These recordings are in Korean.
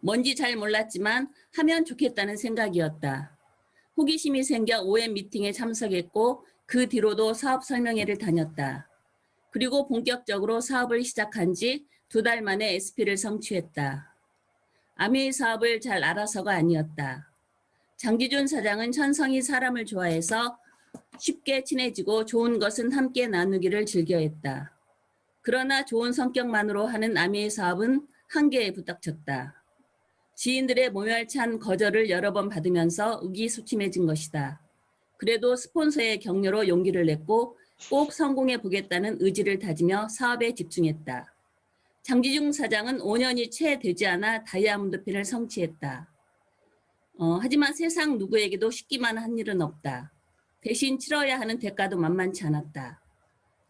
뭔지 잘 몰랐지만 하면 좋겠다는 생각이었다. 호기심이 생겨 OM 미팅에 참석했고 그 뒤로도 사업 설명회를 다녔다. 그리고 본격적으로 사업을 시작한 지 2달 만에 SP를 성취했다. 아메이 사업을 잘 알아서가 아니었다. 장기준 사장은 천성이 사람을 좋아해서 쉽게 친해지고 좋은 것은 함께 나누기를 즐겨했다. 그러나 좋은 성격만으로 하는 아메이 사업은 한계에 부닥쳤다. 지인들의 모멸찬 거절을 여러 번 받으면서 의기소침해진 것이다. 그래도 스폰서의 격려로 용기를 냈고 꼭 성공해 보겠다는 의지를 다지며 사업에 집중했다. 장기중 사장은 5년이 채 되지 않아 다이아몬드 핀을 성취했다. 하지만 세상 누구에게도 쉽기만 한 일은 없다. 대신 치러야 하는 대가도 만만치 않았다.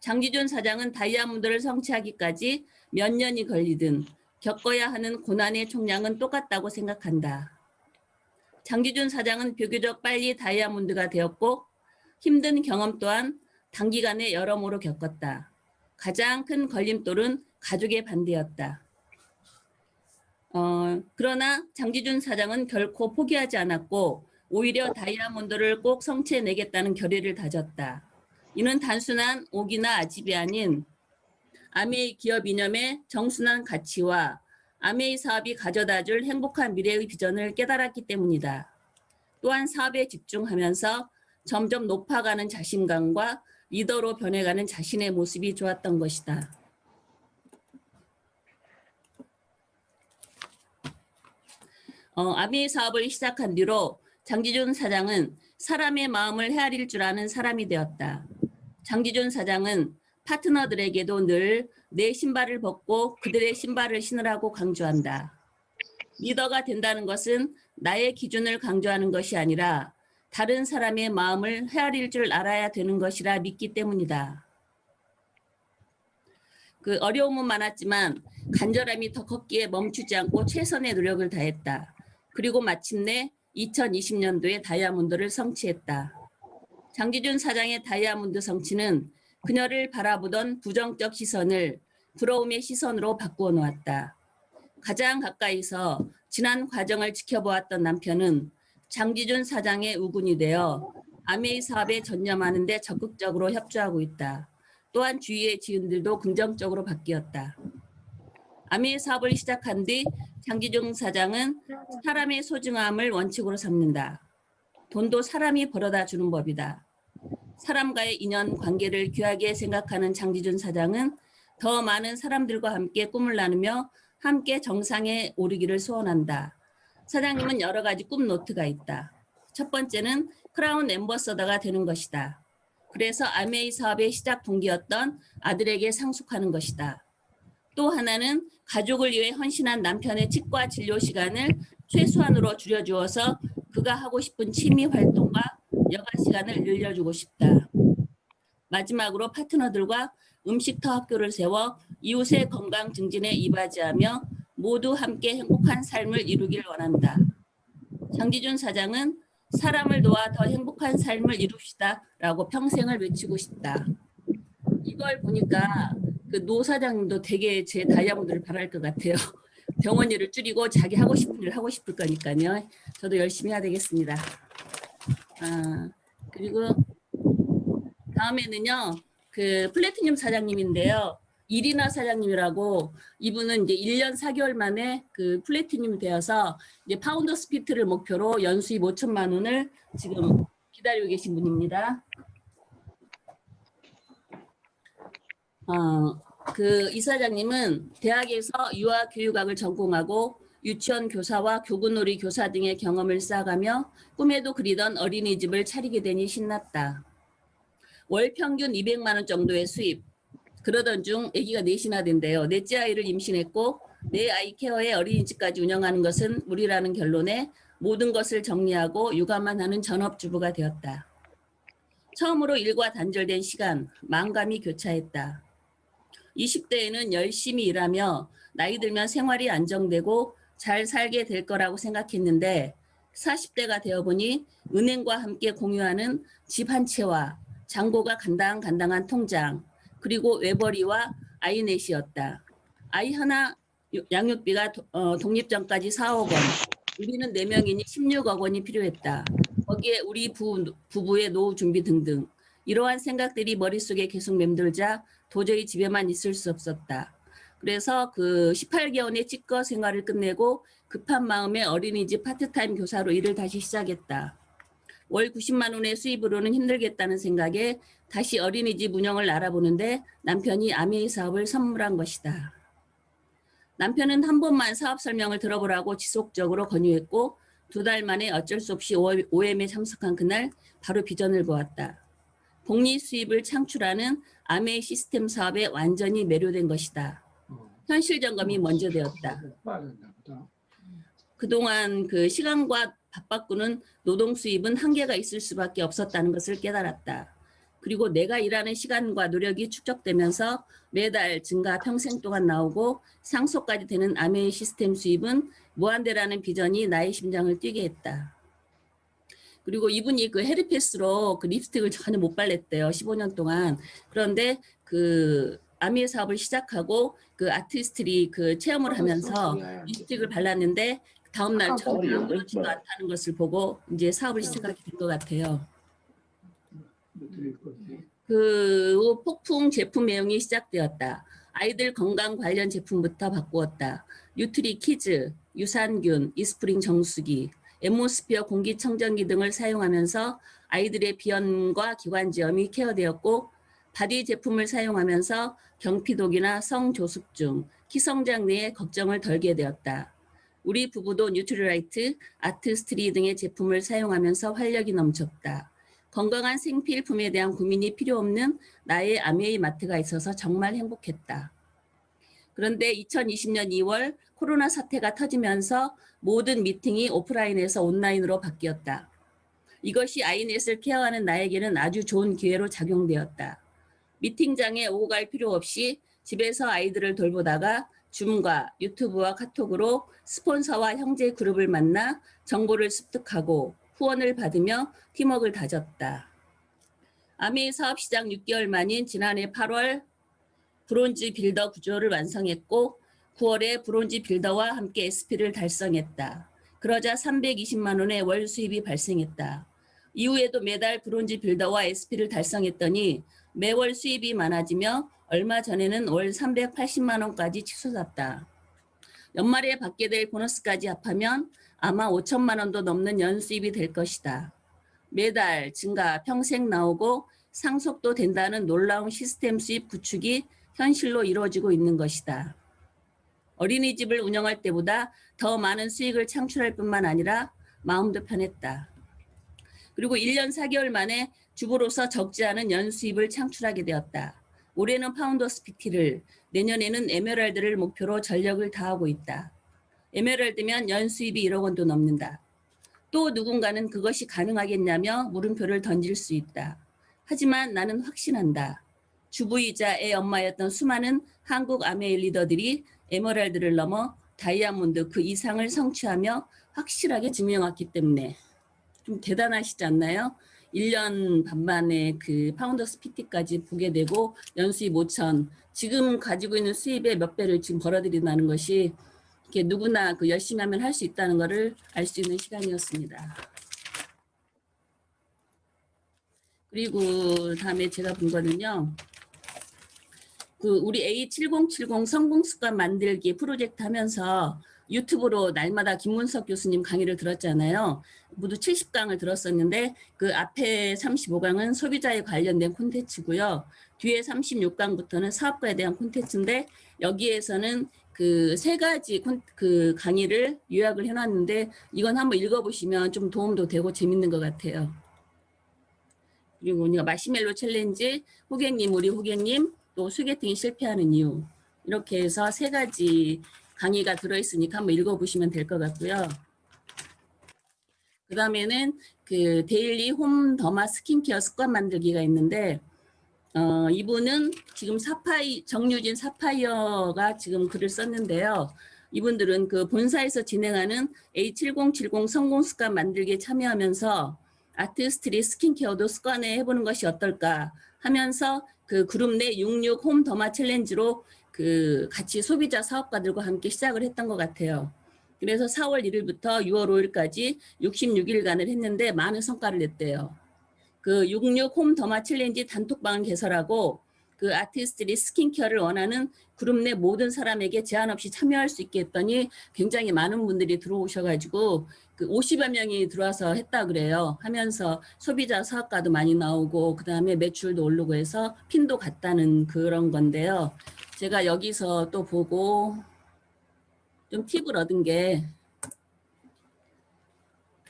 장기준 사장은 다이아몬드를 성취하기까지 몇 년이 걸리든 겪어야 하는 고난의 총량은 똑같다고 생각한다. 장기준 사장은 비교적 빨리 다이아몬드가 되었고 힘든 경험 또한 단기간에 여러모로 겪었다. 가장 큰 걸림돌은 가족의 반대였다. 그러나 장기준 사장은 결코 포기하지 않았고 오히려 다이아몬드를 꼭 성취해내겠다는 결의를 다졌다. 이는 단순한 옥이나 아집이 아닌 아메이 기업 이념의 정순한 가치와 아메이 사업이 가져다줄 행복한 미래의 비전을 깨달았기 때문이다. 또한 사업에 집중하면서 점점 높아가는 자신감과 리더로 변해가는 자신의 모습이 좋았던 것이다. 아메이 사업을 시작한 뒤로 장기준 사장은 사람의 마음을 헤아릴 줄 아는 사람이 되었다. 장기준 사장은 파트너들에게도 늘 내 신발을 벗고 그들의 신발을 신으라고 강조한다. 리더가 된다는 것은 나의 기준을 강조하는 것이 아니라 다른 사람의 마음을 헤아릴 줄 알아야 되는 것이라 믿기 때문이다. 그 어려움은 많았지만 간절함이 더 컸기에 멈추지 않고 최선의 노력을 다했다. 그리고 마침내 2020년도에 다이아몬드를 성취했다. 장기준 사장의 다이아몬드 성취는 그녀를 바라보던 부정적 시선을 부러움의 시선으로 바꾸어 놓았다. 가장 가까이서 지난 과정을 지켜보았던 남편은 장기준 사장의 우군이 되어 아메이 사업에 전념하는 데 적극적으로 협조하고 있다. 또한 주위의 지인들도 긍정적으로 바뀌었다. 아메이 사업을 시작한 뒤 장기준 사장은 사람의 소중함을 원칙으로 삼는다. 돈도 사람이 벌어다 주는 법이다. 사람과의 인연 관계를 귀하게 생각하는 장기준 사장은 더 많은 사람들과 함께 꿈을 나누며 함께 정상에 오르기를 소원한다. 사장님은 여러 가지 꿈 노트가 있다. 첫 번째는 크라운 앰버서더가 되는 것이다. 그래서 아메이 사업의 시작 동기였던 아들에게 상속하는 것이다. 또 하나는 가족을 위해 헌신한 남편의 치과 진료 시간을 최소한으로 줄여주어서 그가 하고 싶은 취미 활동과 여가 시간을 늘려주고 싶다. 마지막으로 파트너들과 음식터 학교를 세워 이웃의 건강 증진에 이바지하며 모두 함께 행복한 삶을 이루길 원한다. 장기준 사장은 사람을 도와 더 행복한 삶을 이룹시다 라고 평생을 외치고 싶다. 이걸 보니까 그 노 사장님도 되게 제 다이아몬드를 바랄 것 같아요. 병원 일을 줄이고 자기 하고 싶은 일을 하고 싶을 거니까요. 저도 열심히 해야 되겠습니다. 그리고 다음에는요. 그 플래티늄 사장님인데요. 이리나 사장님이라고 이분은 이제 1년 4개월 만에 그 플래티늄이 되어서 이제 파운더 스피트를 목표로 연수입 5천만 원을 지금 기다리고 계신 분입니다. 그 이사장님은 대학에서 유아교육학을 전공하고 유치원 교사와 교군놀이 교사 등의 경험을 쌓아가며 꿈에도 그리던 어린이집을 차리게 되니 신났다. 월 평균 200만 원 정도의 수입. 그러던 중 아기가 넷이나 된대요. 넷째 아이를 임신했고 내 아이 케어에 어린이집까지 운영하는 것은 무리라는 결론에 모든 것을 정리하고 육아만 하는 전업주부가 되었다. 처음으로 일과 단절된 시간, 만감이 교차했다. 20대에는 열심히 일하며 나이 들면 생활이 안정되고 잘 살게 될 거라고 생각했는데 40대가 되어보니 은행과 함께 공유하는 집 한 채와 잔고가 간당간당한 통장 그리고 외벌이와 아이 넷이었다. 아이 하나 양육비가 독립 전까지 4억 원, 우리는 4명이니 16억 원이 필요했다. 거기에 우리 부부의 노후 준비 등등. 이러한 생각들이 머릿속에 계속 맴돌자 도저히 집에만 있을 수 없었다. 그래서 그 18개월의 찌꺼 생활을 끝내고 급한 마음에 어린이집 파트타임 교사로 일을 다시 시작했다. 월 90만 원의 수입으로는 힘들겠다는 생각에 다시 어린이집 운영을 알아보는데 남편이 아메이 사업을 선물한 것이다. 남편은 한 번만 사업 설명을 들어보라고 지속적으로 권유했고 2달 만에 어쩔 수 없이 OM에 참석한 그날 바로 비전을 보았다. 복리 수입을 창출하는 아메이 시스템 사업에 완전히 매료된 것이다. 현실 점검이 먼저 되었다. 그동안 그 시간과 바빠꾸는 노동 수입은 한계가 있을 수밖에 없었다는 것을 깨달았다. 그리고 내가 일하는 시간과 노력이 축적되면서 매달 증가 평생 동안 나오고 상속까지 되는 아메이 시스템 수입은 무한대라는 비전이 나의 심장을 뛰게 했다. 그리고 이분이 그 헤르페스로 그 립스틱을 전혀 못 발랐대요. 15년 동안. 그런데 그 아메이 사업을 시작하고 그 아티스트리 그 체험을 하면서 립스틱을 발랐는데 다음날 전혀 아무렇지도 않다는 것을 보고 이제 사업을 시작하게 된 것 같아요. 그 폭풍 제품 매용이 시작되었다. 아이들 건강 관련 제품부터 바꾸었다. 뉴트리 키즈, 유산균, 이스프링 정수기, 앰모스피어 공기청정기 등을 사용하면서 아이들의 비염과 기관지염이 케어되었고 바디 제품을 사용하면서 경피독이나 성조숙증, 키성장내에 걱정을 덜게 되었다. 우리 부부도 뉴트리라이트, 아트스트리 등의 제품을 사용하면서 활력이 넘쳤다. 건강한 생필품에 대한 고민이 필요 없는 나의 아메이 마트가 있어서 정말 행복했다. 그런데 2020년 2월 코로나 사태가 터지면서 모든 미팅이 오프라인에서 온라인으로 바뀌었다. 이것이 아이넷을 케어하는 나에게는 아주 좋은 기회로 작용되었다. 미팅장에 오고 갈 필요 없이 집에서 아이들을 돌보다가 줌과 유튜브와 카톡으로 스폰서와 형제 그룹을 만나 정보를 습득하고 후원을 받으며 팀워크를 다졌다. 아메이 사업 시작 6개월 만인 지난해 8월 브론즈 빌더 구조를 완성했고 9월에 브론즈 빌더와 함께 SP를 달성했다. 그러자 320만 원의 월 수입이 발생했다. 이후에도 매달 브론즈 빌더와 SP를 달성했더니 매월 수입이 많아지며 얼마 전에는 월 380만 원까지 치솟았다. 연말에 받게 될 보너스까지 합하면 아마 5천만 원도 넘는 연수입이 될 것이다. 매달 증가 평생 나오고 상속도 된다는 놀라운 시스템 수입 구축이 현실로 이루어지고 있는 것이다. 어린이집을 운영할 때보다 더 많은 수익을 창출할 뿐만 아니라 마음도 편했다. 그리고 1년 4개월 만에 주부로서 적지 않은 연수입을 창출하게 되었다. 올해는 파운더스 PT를, 내년에는 에메랄드를 목표로 전력을 다하고 있다. 에메랄드면 연수입이 1억 원도 넘는다. 또 누군가는 그것이 가능하겠냐며 물음표를 던질 수 있다. 하지만 나는 확신한다. 주부이자 애 엄마였던 수많은 한국 아메이 리더들이 에메랄드를 넘어 다이아몬드 그 이상을 성취하며 확실하게 증명했기 때문에 좀 대단하시지 않나요? 1년 반 만에 그 파운더스 PT까지 보게 되고 연수입 5천, 지금 가지고 있는 수입의 몇 배를 지금 벌어들인다는 것이 이렇게 누구나 그 열심히 하면 할 수 있다는 것을 알 수 있는 시간이었습니다. 그리고 다음에 제가 본 거는요. 그 우리 A7070 성공습관 만들기 프로젝트 하면서 유튜브로 날마다 김문석 교수님 강의를 들었잖아요. 모두 70강을 들었었는데 그 앞에 35강은 소비자에 관련된 콘텐츠고요. 뒤에 36강부터는 사업가에 대한 콘텐츠인데 여기에서는 그 3가지 그 강의를 요약을 해놨는데 이건 한번 읽어보시면 좀 도움도 되고 재밌는 것 같아요. 그리고 우리가 마시멜로 챌린지, 호객님, 우리 호객님, 또 소개팅이 실패하는 이유 이렇게 해서 3가지 강의가 들어있으니까 한번 읽어보시면 될 것 같고요. 그 다음에는 그 데일리 홈 더마 스킨케어 습관 만들기가 있는데 이분은 지금 정유진 사파이어가 지금 글을 썼는데요. 이분들은 그 본사에서 진행하는 A7070 성공 습관 만들기에 참여하면서 아티스트리 스킨케어도 습관에 해보는 것이 어떨까 하면서 그 그룹 내 66 홈 더마 챌린지로 그 같이 소비자 사업가들과 함께 시작을 했던 것 같아요. 그래서 4월 1일부터 6월 5일까지 66일간을 했는데 많은 성과를 냈대요. 그 66 홈 더마 챌린지 단톡방을 개설하고 그 아티스트들이 스킨케어를 원하는 그룹 내 모든 사람에게 제한 없이 참여할 수 있게 했더니 굉장히 많은 분들이 들어오셔가지고 그 50여 명이 들어와서 했다 그래요. 하면서 소비자 사업가도 많이 나오고 그 다음에 매출도 오르고 해서 핀도 갔다는 그런 건데요. 제가 여기서 또 보고 좀 팁을 얻은 게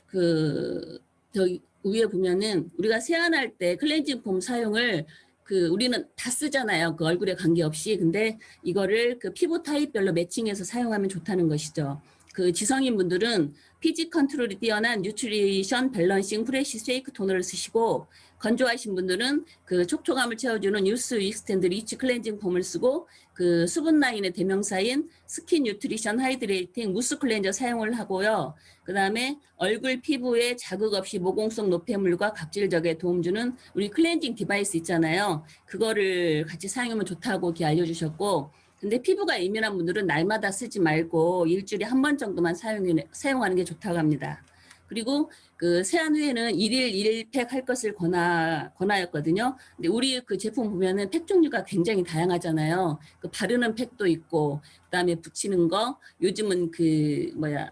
그 저기 위에 보면은 우리가 세안할 때 클렌징 폼 사용을 그 우리는 다 쓰잖아요. 그 얼굴에 관계없이. 근데 이거를 그 피부 타입별로 매칭해서 사용하면 좋다는 것이죠. 그 지성인 분들은 피지 컨트롤이 뛰어난 뉴트리션 밸런싱 프레시 세이크 토너를 쓰시고 건조하신 분들은 그 촉촉함을 채워주는 뉴스 윅스탠드 리치 클렌징 폼을 쓰고 그 수분 라인의 대명사인 스킨 뉴트리션 하이드레이팅 무스 클렌저 사용을 하고요. 그 다음에 얼굴 피부에 자극 없이 모공성 노폐물과 각질 적에 도움 주는 우리 클렌징 디바이스 있잖아요. 그거를 같이 사용하면 좋다고 이렇게 알려주셨고, 근데 피부가 예민한 분들은 날마다 쓰지 말고 일주일에 한 번 정도만 사용하는 게 좋다고 합니다. 그리고 그 세안 후에는 1일 1팩 할 것을 권하였거든요. 근데 우리 그 제품 보면은 팩 종류가 굉장히 다양하잖아요. 그 바르는 팩도 있고, 그다음에 붙이는 거, 요즘은 그 뭐야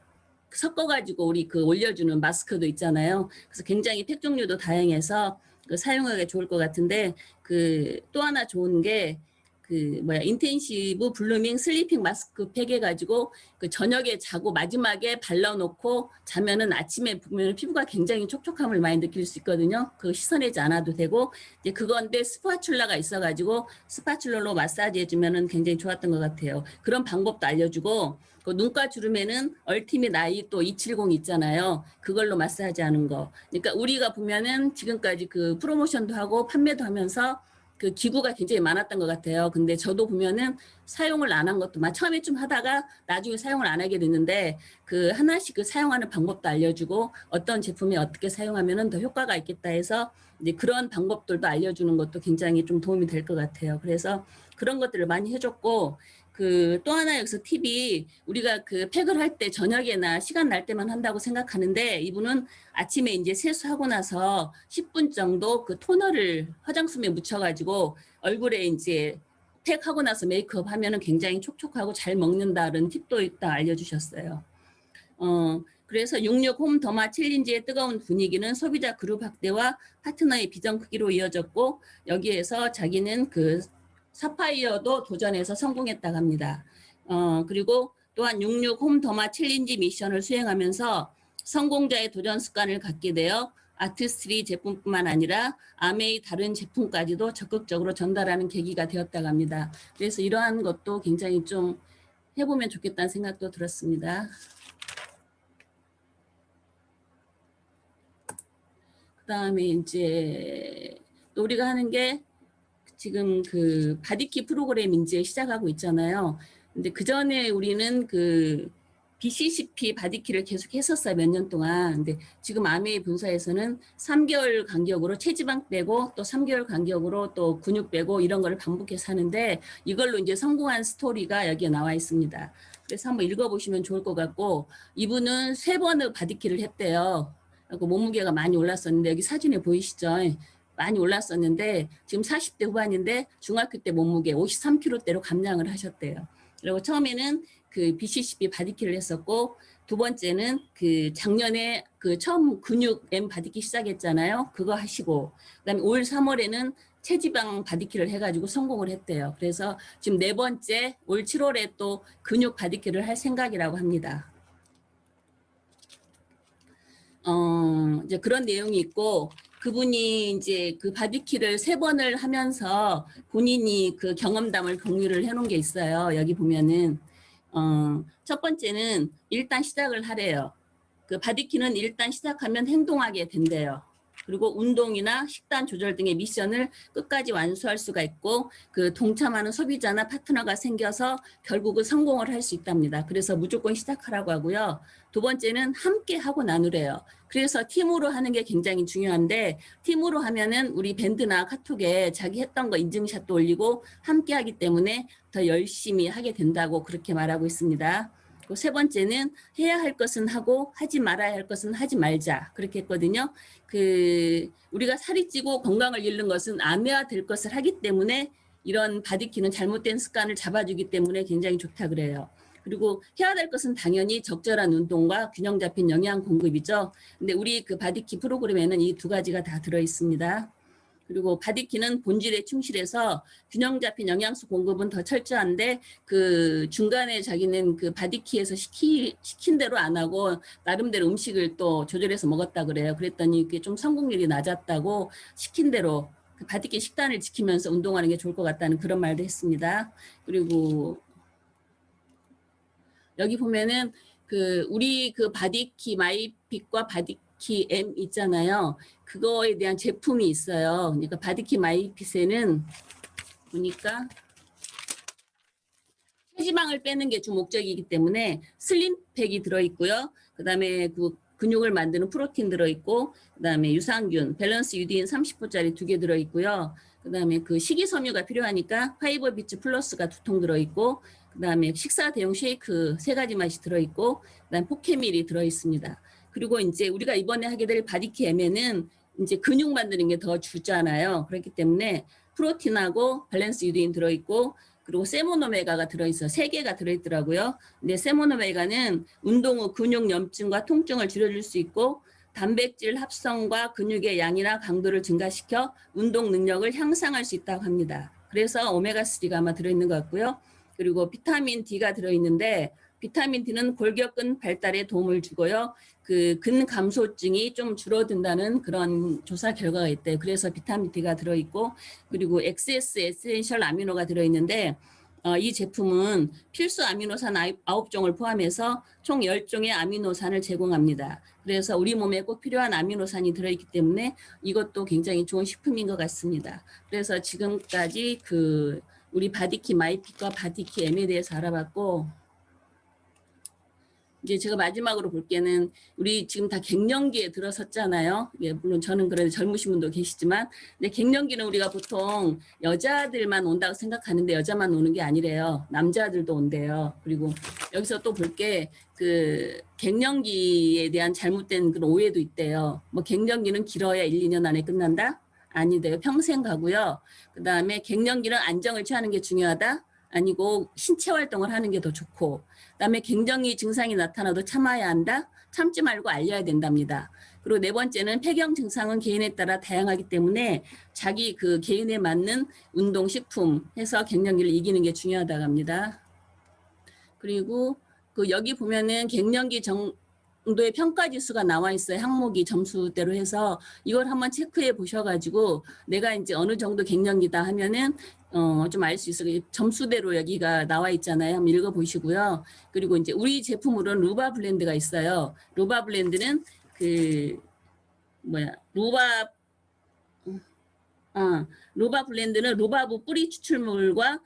섞어가지고 우리 그 올려주는 마스크도 있잖아요. 그래서 굉장히 팩 종류도 다양해서 그 사용하기 좋을 것 같은데 그 또 하나 좋은 게 그 뭐야 인텐시브 블루밍 슬리핑 마스크 팩 해가지고 그 저녁에 자고 마지막에 발라놓고 자면은 아침에 보면 피부가 굉장히 촉촉함을 많이 느낄 수 있거든요. 그거 씻어내지 않아도 되고 이제 그건데 스파츌라가 있어가지고 스파츌러로 마사지 해주면은 굉장히 좋았던 것 같아요. 그런 방법도 알려주고 그 눈가 주름에는 얼티밋 아이 또 270 있잖아요. 그걸로 마사지하는 거. 그러니까 우리가 보면은 지금까지 그 프로모션도 하고 판매도 하면서 그 기구가 굉장히 많았던 것 같아요. 근데 저도 보면은 사용을 안 한 것도 처음에 좀 하다가 나중에 사용을 안 하게 됐는데 그 하나씩 그 사용하는 방법도 알려주고 어떤 제품에 어떻게 사용하면은 더 효과가 있겠다 해서 이제 그런 방법들도 알려주는 것도 굉장히 좀 도움이 될 것 같아요. 그래서 그런 것들을 많이 해줬고 그 또 하나 여기서 팁이 우리가 그 팩을 할 때 저녁에나 시간 날 때만 한다고 생각하는데 이분은 아침에 이제 세수하고 나서 10분 정도 그 토너를 화장솜에 묻혀가지고 얼굴에 이제 팩하고 나서 메이크업 하면은 굉장히 촉촉하고 잘 먹는다는 팁도 있다 알려주셨어요. 그래서 66 홈 더마 챌린지의 뜨거운 분위기는 소비자 그룹 확대와 파트너의 비전 크기로 이어졌고 여기에서 자기는 그 사파이어도 도전해서 성공했다고 합니다. 그리고 또한 66 홈 더마 챌린지 미션을 수행하면서 성공자의 도전 습관을 갖게 되어 아티스트리 제품뿐만 아니라 아메이 다른 제품까지도 적극적으로 전달하는 계기가 되었다고 합니다. 그래서 이러한 것도 굉장히 좀 해보면 좋겠다는 생각도 들었습니다. 그다음에 이제 또 우리가 하는 게 지금 그 바디키 프로그램 이제 시작하고 있잖아요. 근데 그 전에 우리는 그 BCCP 바디키를 계속 했었어요. 몇 년 동안. 근데 지금 아메이 본사에서는 3개월 간격으로 체지방 빼고 또 3개월 간격으로 또 근육 빼고 이런 거를 반복해서 하는데 이걸로 이제 성공한 스토리가 여기에 나와 있습니다. 그래서 한번 읽어보시면 좋을 것 같고 이분은 3번의 바디키를 했대요. 그리고 몸무게가 많이 올랐었는데 여기 사진에 보이시죠? 많이 올랐었는데 지금 40대 후반인데 중학교 때 몸무게 53kg대로 감량을 하셨대요. 그리고 처음에는 그 BCCP 바디키를 했었고 두 번째는 그 작년에 그 처음 근육 M 바디키 시작했잖아요. 그거 하시고 그다음에 올 3월에는 체지방 바디키를 해가지고 성공을 했대요. 그래서 지금 4번째 올 7월에 또 근육 바디키를 할 생각이라고 합니다. 이제 그런 내용이 있고 그분이 이제 그 바디키를 3번을 하면서 본인이 그 경험담을 공유를 해놓은 게 있어요. 여기 보면은 첫 번째는 일단 시작을 하래요. 그 바디키는 일단 시작하면 행동하게 된대요. 그리고 운동이나 식단 조절 등의 미션을 끝까지 완수할 수가 있고 그 동참하는 소비자나 파트너가 생겨서 결국은 성공을 할 수 있답니다. 그래서 무조건 시작하라고 하고요. 두 번째는 함께 하고 나누래요. 그래서 팀으로 하는 게 굉장히 중요한데 팀으로 하면은 우리 밴드나 카톡에 자기 했던 거 인증샷도 올리고 함께 하기 때문에 더 열심히 하게 된다고 그렇게 말하고 있습니다. 세 번째는 해야 할 것은 하고 하지 말아야 할 것은 하지 말자 그렇게 했거든요. 우리가 살이 찌고 건강을 잃는 것은 안 해야 될 것을 하기 때문에 이런 바디키는 잘못된 습관을 잡아주기 때문에 굉장히 좋다 그래요. 그리고 해야 될 것은 당연히 적절한 운동과 균형 잡힌 영양 공급이죠. 근데 우리 그 바디키 프로그램에는 이 두 가지가 다 들어 있습니다. 그리고 바디키는 본질에 충실해서 균형 잡힌 영양소 공급은 더 철저한데 그 중간에 자기는 그 바디키에서 시킨 대로 안 하고 나름대로 음식을 또 조절해서 먹었다 그래요. 그랬더니 그게 좀 성공률이 낮았다고 시킨 대로 그 바디키 식단을 지키면서 운동하는 게 좋을 것 같다는 그런 말도 했습니다. 그리고 여기 보면은 우리 바디키 마이핏과 바디키 M 있잖아요. 그거에 대한 제품이 있어요. 그러니까 바디키 마이핏에는 보니까 체지방을 빼는 게 주 목적이기 때문에 슬림팩이 들어있고요. 그 다음에 근육을 만드는 프로틴 들어있고, 그 다음에 유산균, 밸런스 유디인 30호짜리 2개 들어있고요. 그 다음에 식이섬유가 필요하니까 파이버 비츠 플러스가 2통 들어있고, 그 다음에 식사 대용 쉐이크 3가지 맛이 들어있고, 그 다음에 포케밀이 들어있습니다. 그리고 이제 우리가 이번에 하게 될 바디키 M에는 이제 근육 만드는 게 더 주잖아요. 그렇기 때문에 프로틴하고 밸런스 유디인 들어있고, 그리고 세모노메가가 들어있어 3개가 들어있더라고요. 근데 세모노메가는 운동 후 근육 염증과 통증을 줄여줄 수 있고 단백질 합성과 근육의 양이나 강도를 증가시켜 운동 능력을 향상할 수 있다고 합니다. 그래서 오메가3가 아마 들어있는 것 같고요. 그리고 비타민 D가 들어있는데 비타민 D는 골격근 발달에 도움을 주고요. 근감소증이 좀 줄어든다는 그런 조사 결과가 있대요. 그래서 비타민 D가 들어있고 그리고 XS 에센셜 아미노가 들어있는데 이 제품은 필수 아미노산 9종을 포함해서 총 10종의 아미노산을 제공합니다. 그래서 우리 몸에 꼭 필요한 아미노산이 들어있기 때문에 이것도 굉장히 좋은 식품인 것 같습니다. 그래서 지금까지 우리 바디키 마이핏과 바디키 M에 대해서 알아봤고 이제 제가 마지막으로 볼 게는 우리 지금 다 갱년기에 들어섰잖아요. 예, 물론 저는 그래도 젊으신 분도 계시지만 근데 갱년기는 우리가 보통 여자들만 온다고 생각하는데 여자만 오는 게 아니래요. 남자들도 온대요. 그리고 여기서 또 볼 게 갱년기에 대한 잘못된 그런 오해도 있대요. 뭐 갱년기는 길어야 1, 2년 안에 끝난다? 아니래요. 평생 가고요. 그다음에 갱년기는 안정을 취하는 게 중요하다? 아니고 신체 활동을 하는 게 더 좋고 그다음에 갱년기 증상이 나타나도 참아야 한다. 참지 말고 알려야 된답니다. 그리고 네 번째는 폐경 증상은 개인에 따라 다양하기 때문에 자기 개인에 맞는 운동 식품 해서 갱년기를 이기는 게 중요하다고 합니다. 그리고 여기 보면은 갱년기 정도의 평가 지수가 나와 있어요. 항목이 점수대로 해서 이걸 한번 체크해 보셔가지고 내가 이제 어느 정도 갱년기다 하면은 좀 알 수 있어요. 점수대로 여기가 나와 있잖아요. 한번 읽어보시고요. 그리고 이제 우리 제품으로는 루바 블렌드가 있어요. 루바 블렌드는 루바 블렌드는 루바브 뿌리 추출물과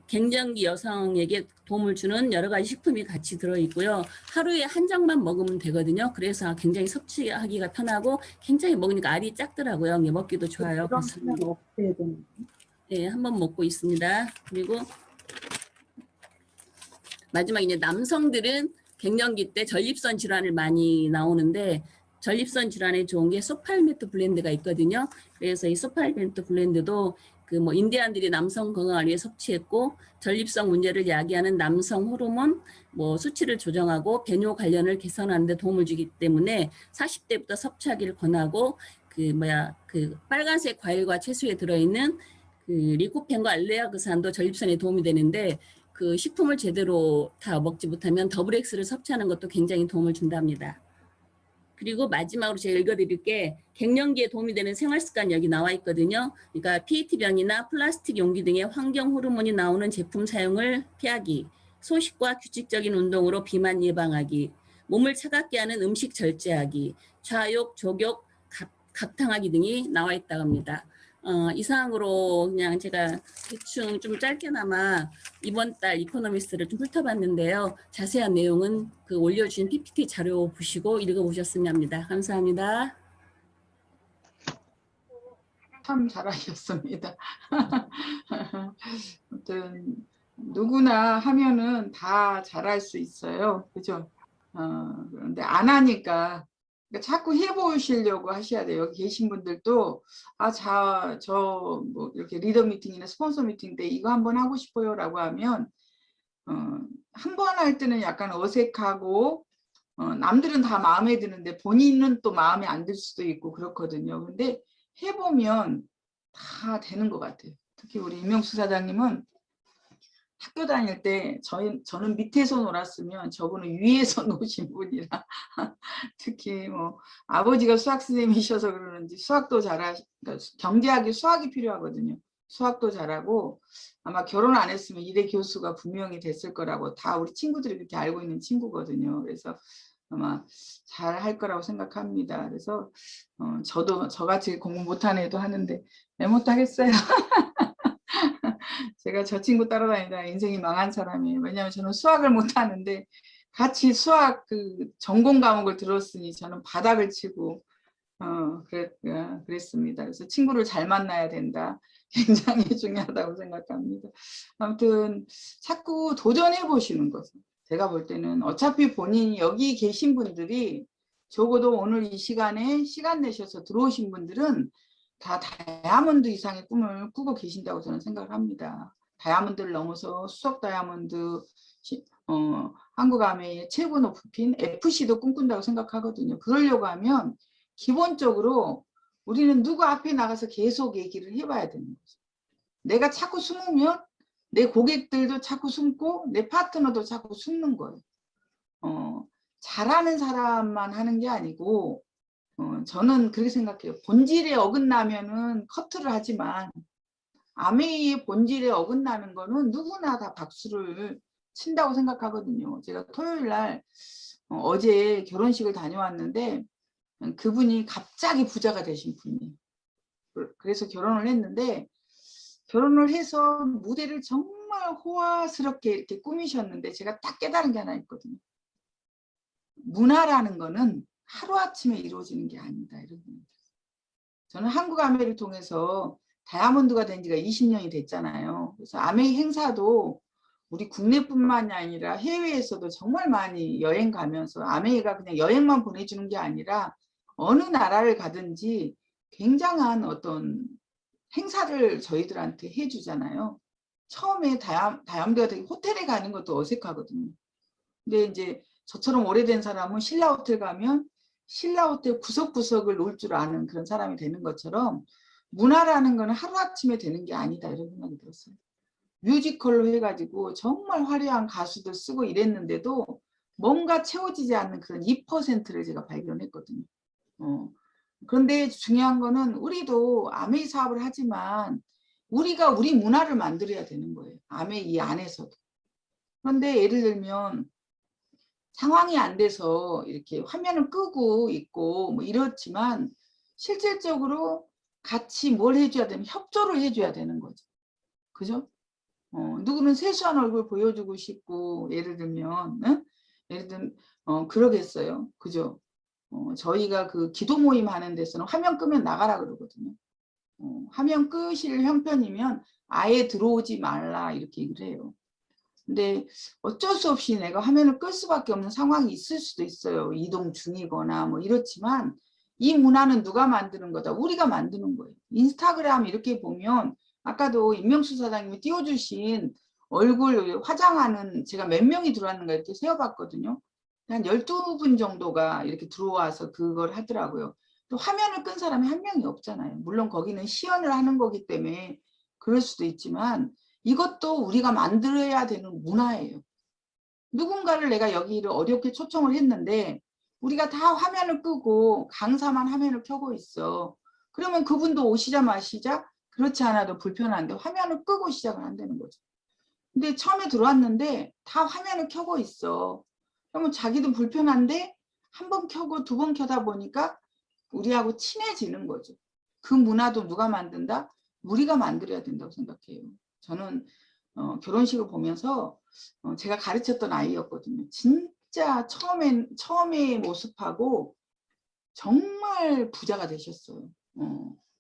갱년기 여성에게 도움을 주는 여러 가지 식품이 같이 들어있고요. 하루에 한 장만 먹으면 되거든요. 그래서 굉장히 섭취하기가 편하고 굉장히 먹으니까 알이 작더라고요. 먹기도 좋아요. 그래서 네, 한번 먹고 있습니다. 그리고 마지막 이제 남성들은 갱년기 때 전립선 질환을 많이 나오는데 전립선 질환에 좋은 게 소팔메토 블렌드가 있거든요. 그래서 이 소팔메토 블렌드도 인디안들이 남성 건강을 위해 섭취했고 전립선 문제를 야기하는 남성 호르몬 수치를 조정하고 배뇨 관련을 개선하는 데 도움을 주기 때문에 40대부터 섭취하기를 권하고 빨간색 과일과 채소에 들어있는 리코펜과 알레아그산도 전립선에 도움이 되는데 식품을 제대로 다 먹지 못하면 더블X를 섭취하는 것도 굉장히 도움을 준답니다. 그리고 마지막으로 제가 읽어드릴 게 갱년기에 도움이 되는 생활습관 여기 나와 있거든요. 그러니까 PET병이나 플라스틱 용기 등의 환경 호르몬이 나오는 제품 사용을 피하기, 소식과 규칙적인 운동으로 비만 예방하기, 몸을 차갑게 하는 음식 절제하기, 좌욕, 족욕, 각탕하기 등이 나와 있다고 합니다. 이상으로 그냥 제가 대충 좀 짧게나마 이번 달 이코노미스트를 좀 훑어봤는데요. 자세한 내용은 그 올려주신 PPT 자료 보시고 읽어보셨으면 합니다. 감사합니다. 참 잘하셨습니다. 아무튼 누구나 하면은 다 잘할 수 있어요. 그죠? 그런데 안 하니까 그러니까 자꾸 해보시려고 하셔야 돼요. 여기 계신 분들도 저 뭐 이렇게 리더 미팅이나 스폰서 미팅 때 이거 한번 하고 싶어요라고 하면 한 번 할 때는 약간 어색하고 남들은 다 마음에 드는데 본인은 또 마음에 안 들 수도 있고 그렇거든요. 근데 해보면 다 되는 것 같아요. 특히 우리 임명수 사장님은 학교 다닐 때 저는 밑에서 놀았으면 저분은 위에서 노신 분이라 특히 뭐 아버지가 수학 선생님이셔서 그러는지 수학도 그러니까 경제학이 수학이 필요하거든요. 수학도 잘하고 아마 결혼 안 했으면 이대 교수가 분명히 됐을 거라고 다 우리 친구들이 그렇게 알고 있는 친구거든요. 그래서 아마 잘 할 거라고 생각합니다. 그래서 저도 저같이 공부 못하는 애도 하는데 왜 못하겠어요. 제가 저 친구 따라다니다 인생이 망한 사람이에요. 왜냐하면 저는 수학을 못하는데 같이 수학 그 전공 과목을 들었으니 저는 바닥을 치고 그랬습니다. 그래서 친구를 잘 만나야 된다. 굉장히 중요하다고 생각합니다. 아무튼 자꾸 도전해 보시는 것은 제가 볼 때는 어차피 본인이 여기 계신 분들이 적어도 오늘 이 시간에 시간 내셔서 들어오신 분들은 다 다이아몬드 이상의 꿈을 꾸고 계신다고 저는 생각을 합니다. 다이아몬드를 넘어서 수석 다이아몬드, 한국 아메의 최고 높은 핀 FC도 꿈꾼다고 생각하거든요. 그러려고 하면 기본적으로 우리는 누구 앞에 나가서 계속 얘기를 해봐야 되는 거죠. 내가 자꾸 숨으면 내 고객들도 자꾸 숨고 내 파트너도 자꾸 숨는 거예요. 잘하는 사람만 하는 게 아니고 저는 그렇게 생각해요. 본질에 어긋나면은 커트를 하지만 아메이의 본질에 어긋나는 거는 누구나 다 박수를 친다고 생각하거든요. 제가 토요일 날 어제 결혼식을 다녀왔는데 그분이 갑자기 부자가 되신 분이에요. 그래서 결혼을 했는데 결혼을 해서 무대를 정말 호화스럽게 이렇게 꾸미셨는데 제가 딱 깨달은 게 하나 있거든요. 문화라는 거는 하루아침에 이루어지는 게 아니다. 이런 생각이 들어요. 저는 한국 아메이를 통해서 다이아몬드가 된 지가 20년이 됐잖아요. 그래서 아메이 행사도 우리 국내뿐만이 아니라 해외에서도 정말 많이 여행 가면서 아메이가 그냥 여행만 보내주는 게 아니라 어느 나라를 가든지 굉장한 어떤 행사를 저희들한테 해주잖아요. 처음에 다이아몬드가 되게 호텔에 가는 것도 어색하거든요. 근데 이제 저처럼 오래된 사람은 신라 호텔 가면 신라 호텔 구석구석을 놓을 줄 아는 그런 사람이 되는 것처럼 문화라는 거는 하루아침에 되는 게 아니다 이런 생각이 들었어요. 뮤지컬로 해가지고 정말 화려한 가수들 쓰고 이랬는데도 뭔가 채워지지 않는 그런 2%를 제가 발견했거든요. 그런데 중요한 거는 우리도 아메이 사업을 하지만 우리가 우리 문화를 만들어야 되는 거예요. 아메이 이 안에서도. 그런데 예를 들면 상황이 안 돼서 이렇게 화면을 끄고 있고 뭐 이렇지만 실질적으로 같이 뭘 해줘야 되면 협조를 해줘야 되는 거죠. 그죠? 누구는 세수한 얼굴 보여주고 싶고 예를 들면 예를 들면 그러겠어요. 그죠? 저희가 그 기도 모임 하는 데서는 화면 끄면 나가라 그러거든요. 화면 끄실 형편이면 아예 들어오지 말라 이렇게 얘기를 해요. 근데 어쩔 수 없이 내가 화면을 끌 수밖에 없는 상황이 있을 수도 있어요. 이동 중이거나 뭐 이렇지만 이 문화는 누가 만드는 거다? 우리가 만드는 거예요. 인스타그램 이렇게 보면 아까도 임명수 사장님이 띄워주신 얼굴 화장하는 제가 몇 명이 들어왔는가 이렇게 세어봤거든요. 한 12분 정도가 이렇게 들어와서 그걸 하더라고요. 또 화면을 끈 사람이 한 명이 없잖아요. 물론 거기는 시연을 하는 거기 때문에 그럴 수도 있지만 이것도 우리가 만들어야 되는 문화예요. 누군가를 내가 여기를 어렵게 초청을 했는데 우리가 다 화면을 끄고 강사만 화면을 켜고 있어. 그러면 그분도 오시자마시자 그렇지 않아도 불편한데 화면을 끄고 시작을 한다는 거죠. 근데 처음에 들어왔는데 다 화면을 켜고 있어. 그러면 자기도 불편한데 한 번 켜고 두 번 켜다 보니까 우리하고 친해지는 거죠. 그 문화도 누가 만든다? 우리가 만들어야 된다고 생각해요. 저는 결혼식을 보면서 제가 가르쳤던 아이였거든요. 진짜 처음의 모습하고 정말 부자가 되셨어요.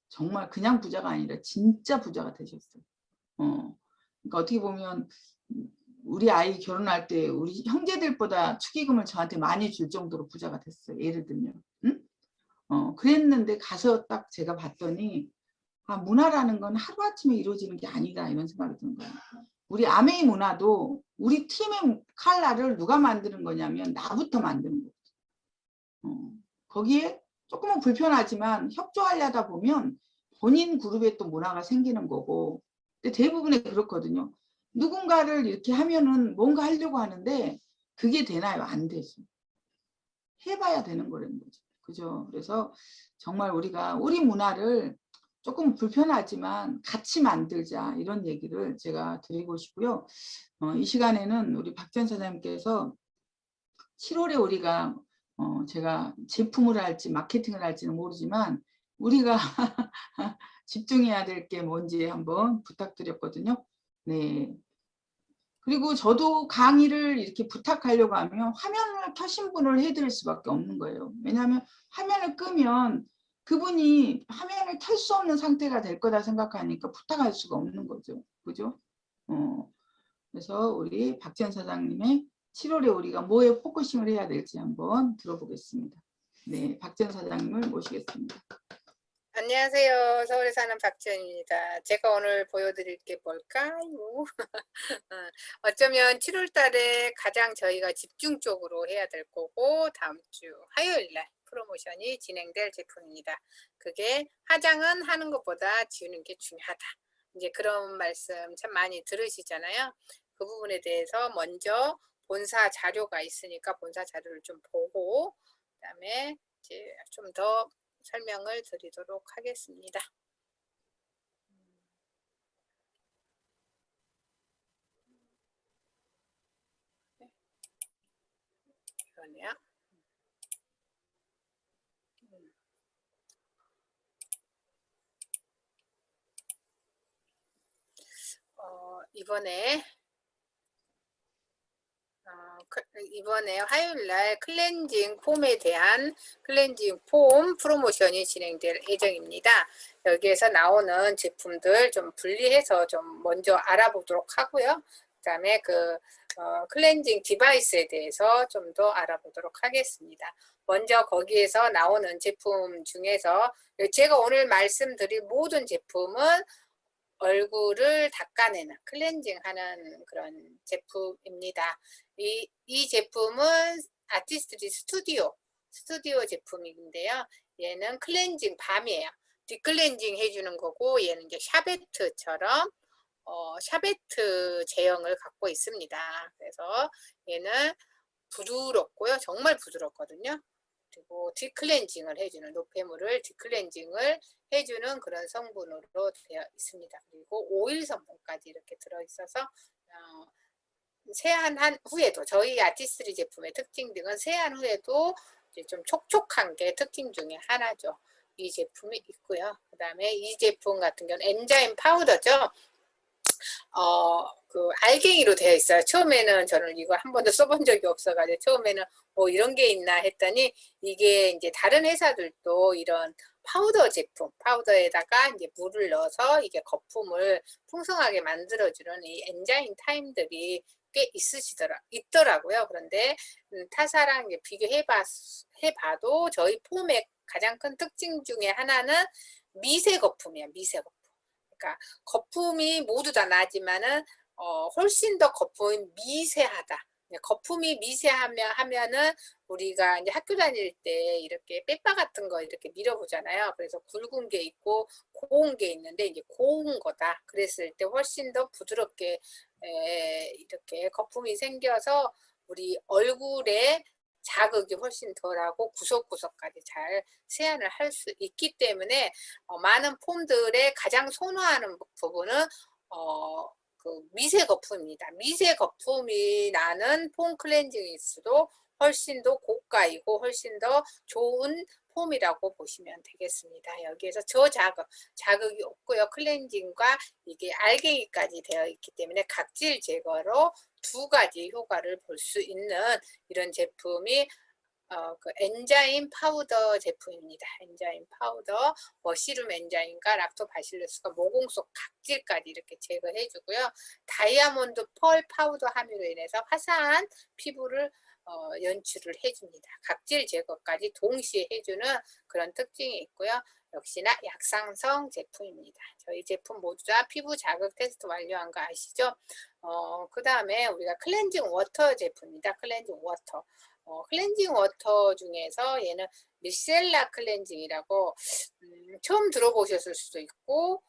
정말 그냥 부자가 아니라 진짜 부자가 되셨어요. 그러니까 어떻게 보면 우리 아이 결혼할 때 우리 형제들보다 축의금을 저한테 많이 줄 정도로 부자가 됐어요. 예를 들면. 응? 그랬는데 가서 딱 제가 봤더니 문화라는 건 하루아침에 이루어지는 게 아니다 이런 생각이 드는 거예요. 우리 아메이 문화도 우리 팀의 칼라를 누가 만드는 거냐면 나부터 만드는 거죠. 거기에 조금은 불편하지만 협조하려다 보면 본인 그룹에 또 문화가 생기는 거고 근데 대부분에 그렇거든요. 누군가를 이렇게 하면은 뭔가 하려고 하는데 그게 되나요? 안 되죠. 해봐야 되는 거라는 거죠. 그죠? 그래서 정말 우리가 우리 문화를 조금 불편하지만 같이 만들자 이런 얘기를 제가 드리고 싶고요. 이 시간에는 우리 박전 사장님께서 7월에 우리가 제가 제품을 할지 마케팅을 할지는 모르지만 우리가 집중해야 될 게 뭔지 한번 부탁드렸거든요. 네. 그리고 저도 강의를 이렇게 부탁하려고 하면 화면을 켜신 분을 해드릴 수밖에 없는 거예요. 왜냐하면 화면을 끄면 그분이 화면을 켤 수 없는 상태가 될 거다 생각하니까 부탁할 수가 없는 거죠. 그죠? 그래서 우리 박지현 사장님의 7월에 우리가 뭐에 포커싱을 해야 될지 한번 들어보겠습니다. 네, 박지현 사장님을 모시겠습니다. 안녕하세요. 서울에 사는 박지연입니다. 제가 오늘 보여드릴 게 뭘까요? 어쩌면 7월 달에 가장 저희가 집중적으로 해야 될 거고 다음 주 화요일 날 프로모션이 진행될 제품입니다. 그게 화장은 하는 것보다 지우는 게 중요하다. 이제 그런 말씀 참 많이 들으시잖아요. 그 부분에 대해서 먼저 본사 자료가 있으니까 본사 자료를 좀 보고 그다음에 이제 좀 더 설명을 드리도록 하겠습니다. 이거네요. 이번에 화요일 날 클렌징 폼에 대한 클렌징 폼 프로모션이 진행될 예정입니다. 여기에서 나오는 제품들 좀 분리해서 좀 먼저 알아보도록 하고요. 그다음에 클렌징 디바이스에 대해서 좀 더 알아보도록 하겠습니다. 먼저 거기에서 나오는 제품 중에서 제가 오늘 말씀드릴 모든 제품은 얼굴을 닦아내는 클렌징하는 그런 제품입니다. 이 제품은 아티스트리 스튜디오 제품인데요. 얘는 클렌징 밤이에요. 뒷클렌징 해주는 거고 얘는 이제 샤베트처럼 샤베트 제형을 갖고 있습니다. 그래서 얘는 부드럽고요. 정말 부드럽거든요. 그리고 뒷클렌징을 해주는 노폐물을 뒷클렌징을 해주는 그런 성분으로 되어 있습니다. 그리고 오일 성분까지 이렇게 들어있어서 세안한 후에도 저희 아티스트리 제품의 특징 등은 세안 후에도 이제 좀 촉촉한 게 특징 중에 하나죠. 이 제품이 있고요. 그 다음에 이 제품 같은 경우는 엔자임 파우더죠. 알갱이로 되어 있어요. 처음에는 저는 이거 한 번도 써본 적이 없어가지고 처음에는 뭐 이런 게 있나 했더니 이게 이제 다른 회사들도 이런 파우더 제품, 파우더에다가 이제 물을 넣어서 이게 거품을 풍성하게 만들어주는 이 엔자임 타임들이 꽤 있더라고요. 그런데 타사랑 이제 비교해봐도 저희 폼의 가장 큰 특징 중에 하나는 미세 거품이에요. 미세 거품. 그러니까 거품이 모두 다 나지만은 훨씬 더 거품이 미세하다. 거품이 미세하면은 우리가 이제 학교 다닐 때 이렇게 빼빠 같은 거 이렇게 밀어보잖아요. 그래서 굵은 게 있고 고운 게 있는데 이제 고운 거다. 그랬을 때 훨씬 더 부드럽게 이렇게 거품이 생겨서 우리 얼굴에 자극이 훨씬 덜하고 구석구석까지 잘 세안을 할 수 있기 때문에 많은 폼들의 가장 선호하는 부분은 그 미세 거품입니다. 미세 거품이 나는 폼 클렌징일수록 훨씬 더 고가이고 훨씬 더 좋은 폼이라고 보시면 되겠습니다. 여기에서 자극이 없고요. 클렌징과 이게 알갱이까지 되어 있기 때문에 각질 제거로 두 가지 효과를 볼 수 있는 이런 제품이 그 엔자임 파우더 제품입니다. 엔자임 파우더, 머시룸 엔자임과 락토바실러스가 모공 속 각질까지 이렇게 제거해 주고요. 다이아몬드 펄 파우더 함유로 인해서 화사한 피부를 연출을 해줍니다. 각질 제거까지 동시에 해주는 그런 특징이 있고요. 역시나 약상성 제품입니다. 저희 제품 모두 다 피부 자극 테스트 완료한 거 아시죠? 그 다음에 우리가 클렌징 워터 제품입니다. 클렌징 워터. 클렌징 워터 중에서 얘는 미셀라 클렌징이라고 처음 들어보셨을 수도 있고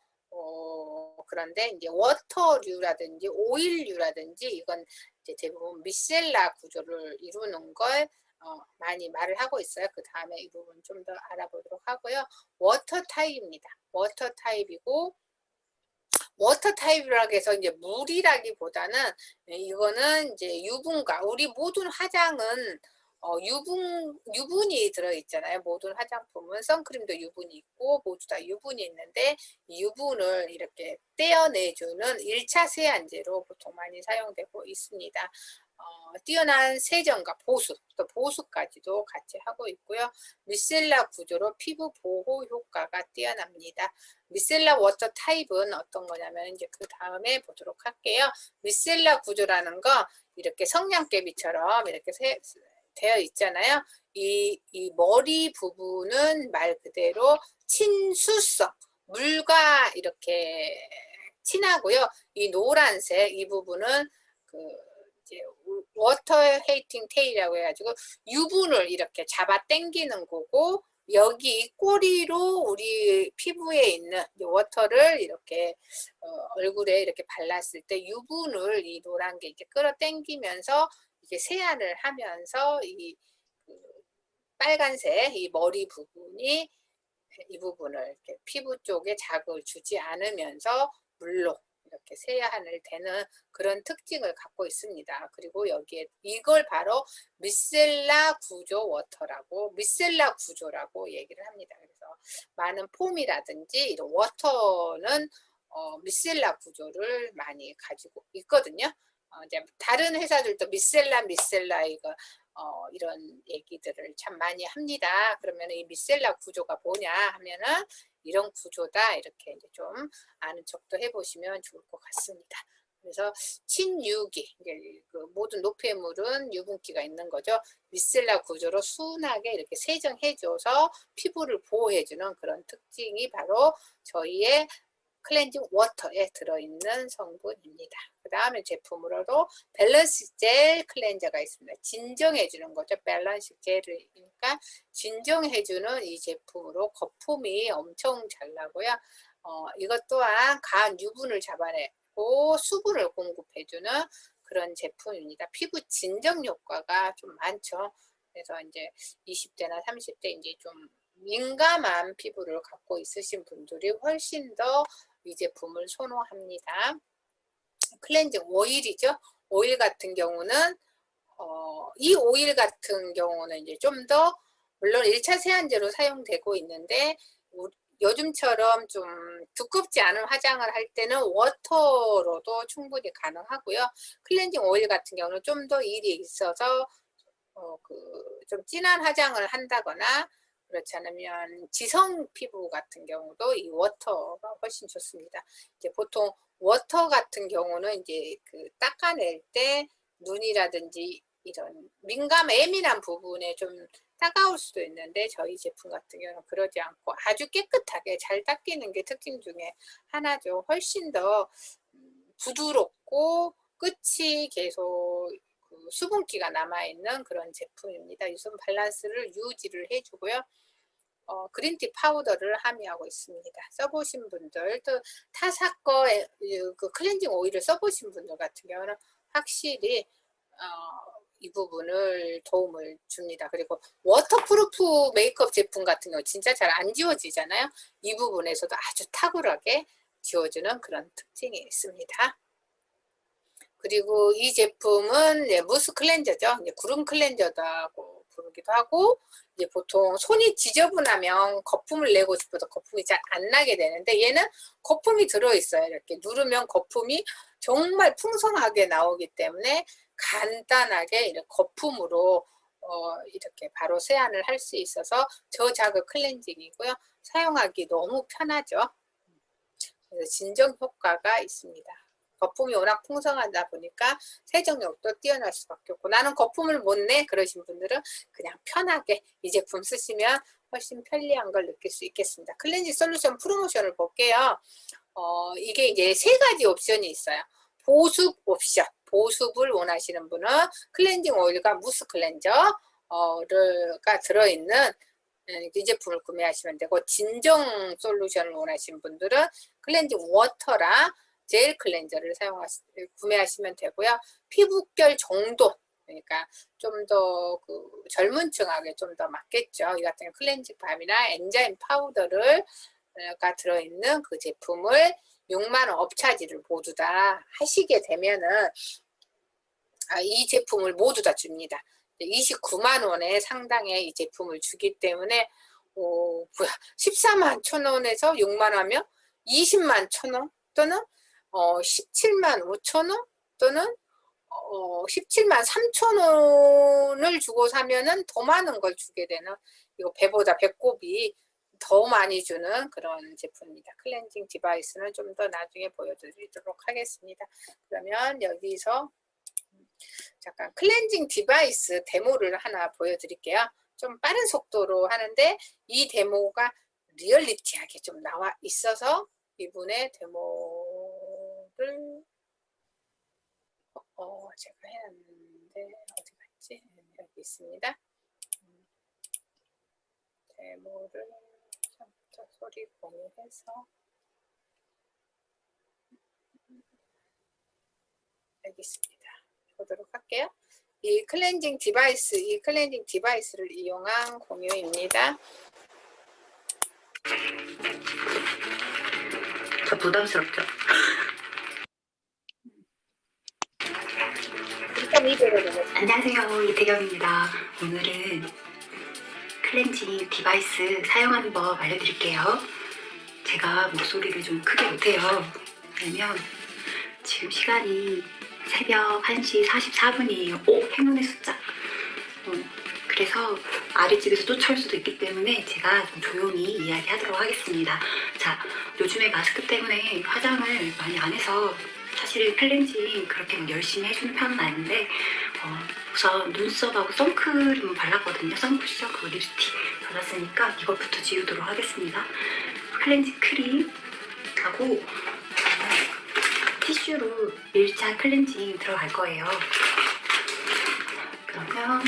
그런데 이제 워터류라든지 오일류라든지 이건 이제 대부분 미셀라 구조를 이루는 걸 많이 말을 하고 있어요. 그 다음에 이 부분 좀 더 알아보도록 하고요. 워터 타입입니다. 워터 타입이고 워터 타입이라고 해서 이제 물이라기보다는 이거는 이제 유분과 우리 모든 화장은 유분이 들어있잖아요. 모든 화장품은 선크림도 유분이 있고 모두 다 유분이 있는데 이 유분을 이렇게 떼어내주는 1차 세안제로 보통 많이 사용되고 있습니다. 뛰어난 세정과 보수, 또 보수까지도 같이 하고 있고요. 미셀라 구조로 피부 보호 효과가 뛰어납니다. 미셀라 워터 타입은 어떤 거냐면 이제 그 다음에 보도록 할게요. 미셀라 구조라는 거 이렇게 성냥개비처럼 이렇게 되어 있잖아요. 이 머리 부분은 말 그대로 친수성, 물과 이렇게 친하고요. 이 노란색 이 부분은 그 이제 워터 헤이팅 테일이라고 해가지고 유분을 이렇게 잡아 당기는 거고 여기 꼬리로 우리 피부에 있는 워터를 이렇게 얼굴에 이렇게 발랐을 때 유분을 이 노란 게 이렇게 끌어당기면서 이게 세안을 하면서 그 빨간색 이 머리 부분이 이 부분을 이렇게 피부 쪽에 자극을 주지 않으면서 물로 이렇게 세안을 되는 그런 특징을 갖고 있습니다. 그리고 여기에 이걸 바로 미셀라 구조 워터라고 미셀라 구조라고 얘기를 합니다. 그래서 많은 폼이라든지 이런 워터는 미셀라 구조를 많이 가지고 있거든요. 이제 다른 회사들도 미셀라 이거 이런 얘기들을 참 많이 합니다. 그러면 이 미셀라 구조가 뭐냐 하면은 이런 구조다 이렇게 이제 좀 아는 척도 해보시면 좋을 것 같습니다. 그래서 친유기, 그 모든 노폐물은 유분기가 있는 거죠. 미셀라 구조로 순하게 이렇게 세정해줘서 피부를 보호해주는 그런 특징이 바로 저희의 클렌징 워터에 들어있는 성분입니다. 그 다음에 제품으로도 밸런스 젤 클렌저가 있습니다. 진정해주는 거죠. 밸런스 젤이니까 진정해주는 이 제품으로 거품이 엄청 잘 나고요. 이것 또한 과한 유분을 잡아내고 수분을 공급해주는 그런 제품입니다. 피부 진정 효과가 좀 많죠. 그래서 이제 20대나 30대 이제 좀 민감한 피부를 갖고 있으신 분들이 훨씬 더 이 제품을 선호합니다. 클렌징 오일이죠. 오일 같은 경우는 이 오일 같은 경우는 이제 좀 더 물론 1차 세안제로 사용되고 있는데 요즘처럼 좀 두껍지 않은 화장을 할 때는 워터로도 충분히 가능하고요. 클렌징 오일 같은 경우는 좀 더 일이 있어서 좀 진한 화장을 한다거나 그렇지 않으면 지성 피부 같은 경우도 이 워터가 훨씬 좋습니다. 이제 보통 워터 같은 경우는 이제 그 닦아낼 때 눈이라든지 이런 예민한 부분에 좀 따가울 수도 있는데 저희 제품 같은 경우는 그러지 않고 아주 깨끗하게 잘 닦이는 게 특징 중에 하나죠. 훨씬 더 부드럽고 끝이 계속 수분기가 남아있는 그런 제품입니다. 유분 밸런스를 유지를 해주고요. 그린티 파우더를 함유하고 있습니다. 써보신 분들 또 타사 거에 그 클렌징 오일을 써보신 분들 같은 경우는 확실히 이 부분을 도움을 줍니다. 그리고 워터프루프 메이크업 제품 같은 경우 진짜 잘 안 지워지잖아요. 이 부분에서도 아주 탁월하게 지워주는 그런 특징이 있습니다. 그리고 이 제품은 이제 무스 클렌저죠. 이제 구름 클렌저다고 부르기도 하고, 이제 보통 손이 지저분하면 거품을 내고 싶어도 거품이 잘 안 나게 되는데, 얘는 거품이 들어있어요. 이렇게 누르면 거품이 정말 풍성하게 나오기 때문에 간단하게 이렇게 거품으로 이렇게 바로 세안을 할 수 있어서 저자극 클렌징이고요. 사용하기 너무 편하죠. 그래서 진정 효과가 있습니다. 거품이 워낙 풍성하다 보니까 세정력도 뛰어날 수밖에 없고, 나는 거품을 못 내 그러신 분들은 그냥 편하게 이 제품 쓰시면 훨씬 편리한 걸 느낄 수 있겠습니다. 클렌징 솔루션 프로모션을 볼게요. 이게 이제 3가지 옵션이 있어요. 보습 옵션, 보습을 원하시는 분은 클렌징 오일과 무스 클렌저가 들어있는 이 제품을 구매하시면 되고, 진정 솔루션을 원하시는 분들은 클렌징 워터랑 젤 클렌저를 구매하시면 되고요. 피부결 정도, 그러니까 좀 더 그 젊은 층하게 좀 더 맞겠죠. 이 같은 클렌징 밤이나 엔자임 파우더를 가 들어있는 그 제품을 6만 원 업차지를 모두 다 하시게 되면은 이 제품을 모두 다 줍니다. 29만 원의 상당의 이 제품을 주기 때문에 14만 1,000원에서 6만 원이면 20만 1,000원 또는 17만 5천 원 또는 17만 3천 원을 주고 사면은 더 많은 걸 주게 되는, 이거 배보다 배꼽이 더 많이 주는 그런 제품입니다. 클렌징 디바이스는 좀 더 나중에 보여드리도록 하겠습니다. 그러면 여기서 잠깐 클렌징 디바이스 데모를 하나 보여드릴게요. 좀 빠른 속도로 하는데 이 데모가 리얼리티하게 좀 나와 있어서 이분의 데모를 제가 해놨는데 어디 갔지? 여기 있습니다. 데모를 처음부터 소리 공유해서 여기 있습니다. 보도록 할게요. 이 클렌징 디바이스를 이용한 공유입니다. 저 부담스럽죠? 안녕하세요, 이태경입니다. 오늘은 클렌징 디바이스 사용하는 법 알려드릴게요. 제가 목소리를 좀 크게 못해요. 왜냐면 지금 시간이 새벽 1시 44분이에요. 행운의 숫자. 그래서 아랫집에서 쫓아올 수도 있기 때문에 제가 좀 조용히 이야기하도록 하겠습니다. 자, 요즘에 마스크 때문에 화장을 많이 안 해서 사실 클렌징 그렇게 막 열심히 해주는 편은 아닌데 우선 눈썹하고 선크림을 발랐거든요. 선쿠션 그리고 립스틱 발랐으니까 이것부터 지우도록 하겠습니다. 클렌징 크림하고 티슈로 밀착 클렌징 들어갈 거예요. 그러면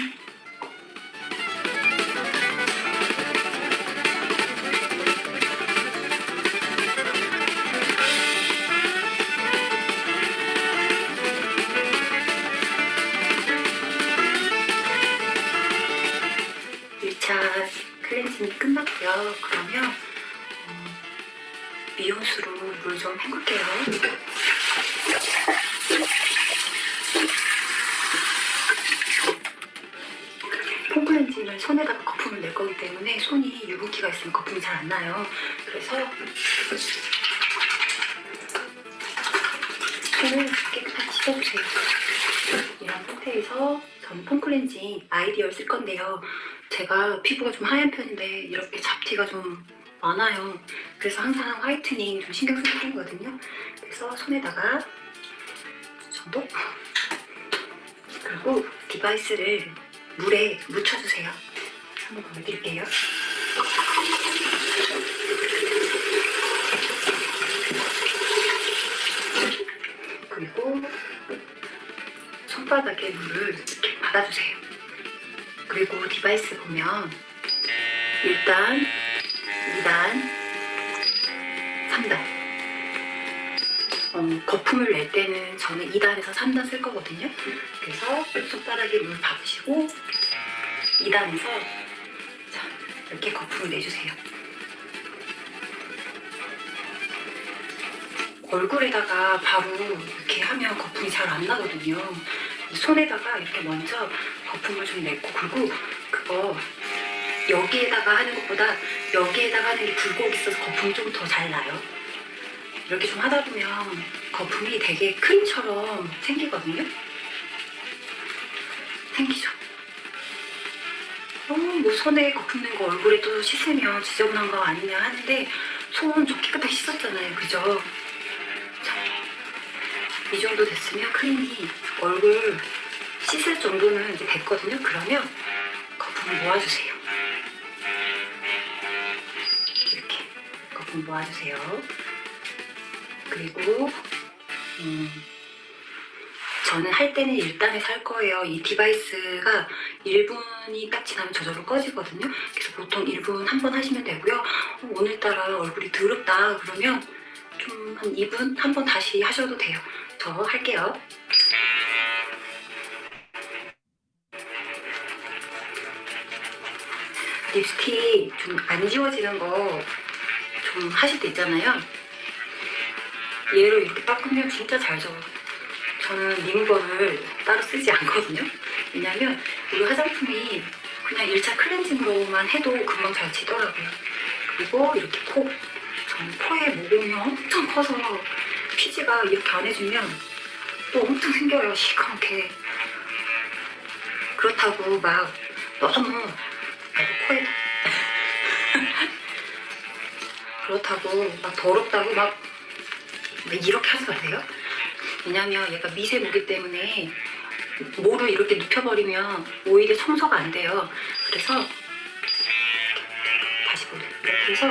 클렌징이 끝났고요. 그러면 미온수로 물 좀 헹굴게요. 폼클렌징을 손에다가 거품을 낼 거기 때문에 손이 유분기가 있으면 거품이 잘 안 나요. 그래서 손을 깨끗하게 씻어주세요. 이런 상태에서 저는 폼클렌징 아이디어를 쓸 건데요. 제가 피부가 좀 하얀 편인데 이렇게 잡티가 좀 많아요. 그래서 항상 화이트닝 좀 신경 쓰는 편이거든요. 그래서 손에다가 이 정도? 그리고 디바이스를 물에 묻혀주세요. 한번 보여드릴게요. 그리고 손바닥에 물을 이렇게 받아주세요. 그리고 디바이스 보면 1단, 2단, 3단 거품을 낼 때는 저는 2단에서 3단 쓸 거거든요. 그래서 손바닥에 물 받으시고 2단에서 이렇게 거품을 내주세요. 얼굴에다가 바로 이렇게 하면 거품이 잘 안 나거든요. 손에다가 이렇게 먼저 거품을 좀 냈고, 그리고 그거 여기에다가 하는 것보다 여기에다가 하는 게 굴곡 있어서 거품이 좀 더 잘 나요. 이렇게 좀 하다 보면 거품이 되게 크림처럼 생기거든요. 생기죠. 뭐 손에 거품 낸 거 얼굴에 또 씻으면 지저분한 거 아니냐 하는데 손 좀 깨끗하게 씻었잖아요. 그죠? 자, 이 정도 됐으면 크림이 얼굴 씻을 정도는 이제 됐거든요. 그러면 거품을 모아주세요. 이렇게 거품 모아주세요. 그리고 저는 할 때는 1단에서 할 거예요. 이 디바이스가 1분이 딱 지나면 저절로 꺼지거든요. 그래서 보통 1분 한 번 하시면 되고요. 오늘따라 얼굴이 더럽다 그러면 좀 한 2분 한 번 다시 하셔도 돼요. 저 할게요. 립스틱 좀 안 지워지는 거 좀 하실 때 있잖아요. 얘로 이렇게 닦으면 진짜 잘 져요. 저는 리무버를 따로 쓰지 않거든요. 왜냐면 이 화장품이 그냥 1차 클렌징으로만 해도 금방 잘 지더라고요. 그리고 이렇게 저는 코에 모공이 엄청 커서 피지가 이렇게 안 해주면 또 엄청 생겨요. 시커멓게. 그렇다고 막 너무 코에 그렇다고 막 더럽다고 막 이렇게 하지 마세요. 왜냐면 얘가 미세모기 때문에 모를 이렇게 눕혀버리면 오히려 청소가 안 돼요. 그래서 다시 보세요. 이렇게 해서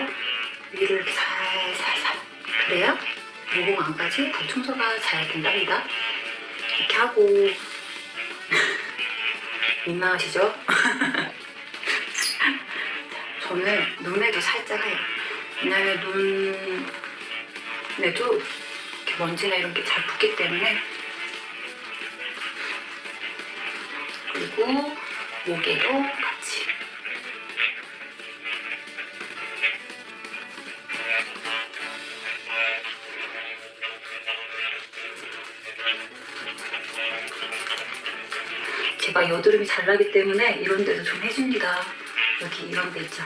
위를 이렇게 살살살 그래야 모공 안까지 다 청소가 잘 된답니다. 이렇게 하고 민망하시죠? 저는 눈에도 살짝 해요. 왜냐면 눈에도 이렇게 먼지나 이런 게 잘 붙기 때문에. 그리고 목에도 같이. 제가 여드름이 잘 나기 때문에 이런 데도 좀 해줍니다. 여기 이런 데 있죠.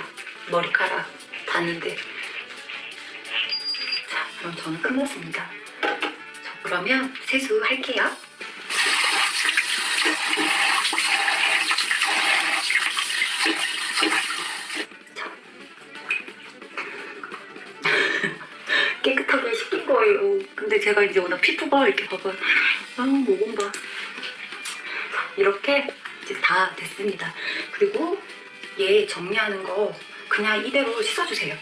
머리카락 닿는데. 자, 그럼 저는 끝났습니다. 자, 그러면 세수할게요. 자. 깨끗하게 씻긴 거예요. 근데 제가 이제 오늘 피부가 이렇게 봐봐요. 모공 봐. 이렇게 이제 다 됐습니다. 그리고 얘 정리하는 거 그냥 이대로 씻어주세요.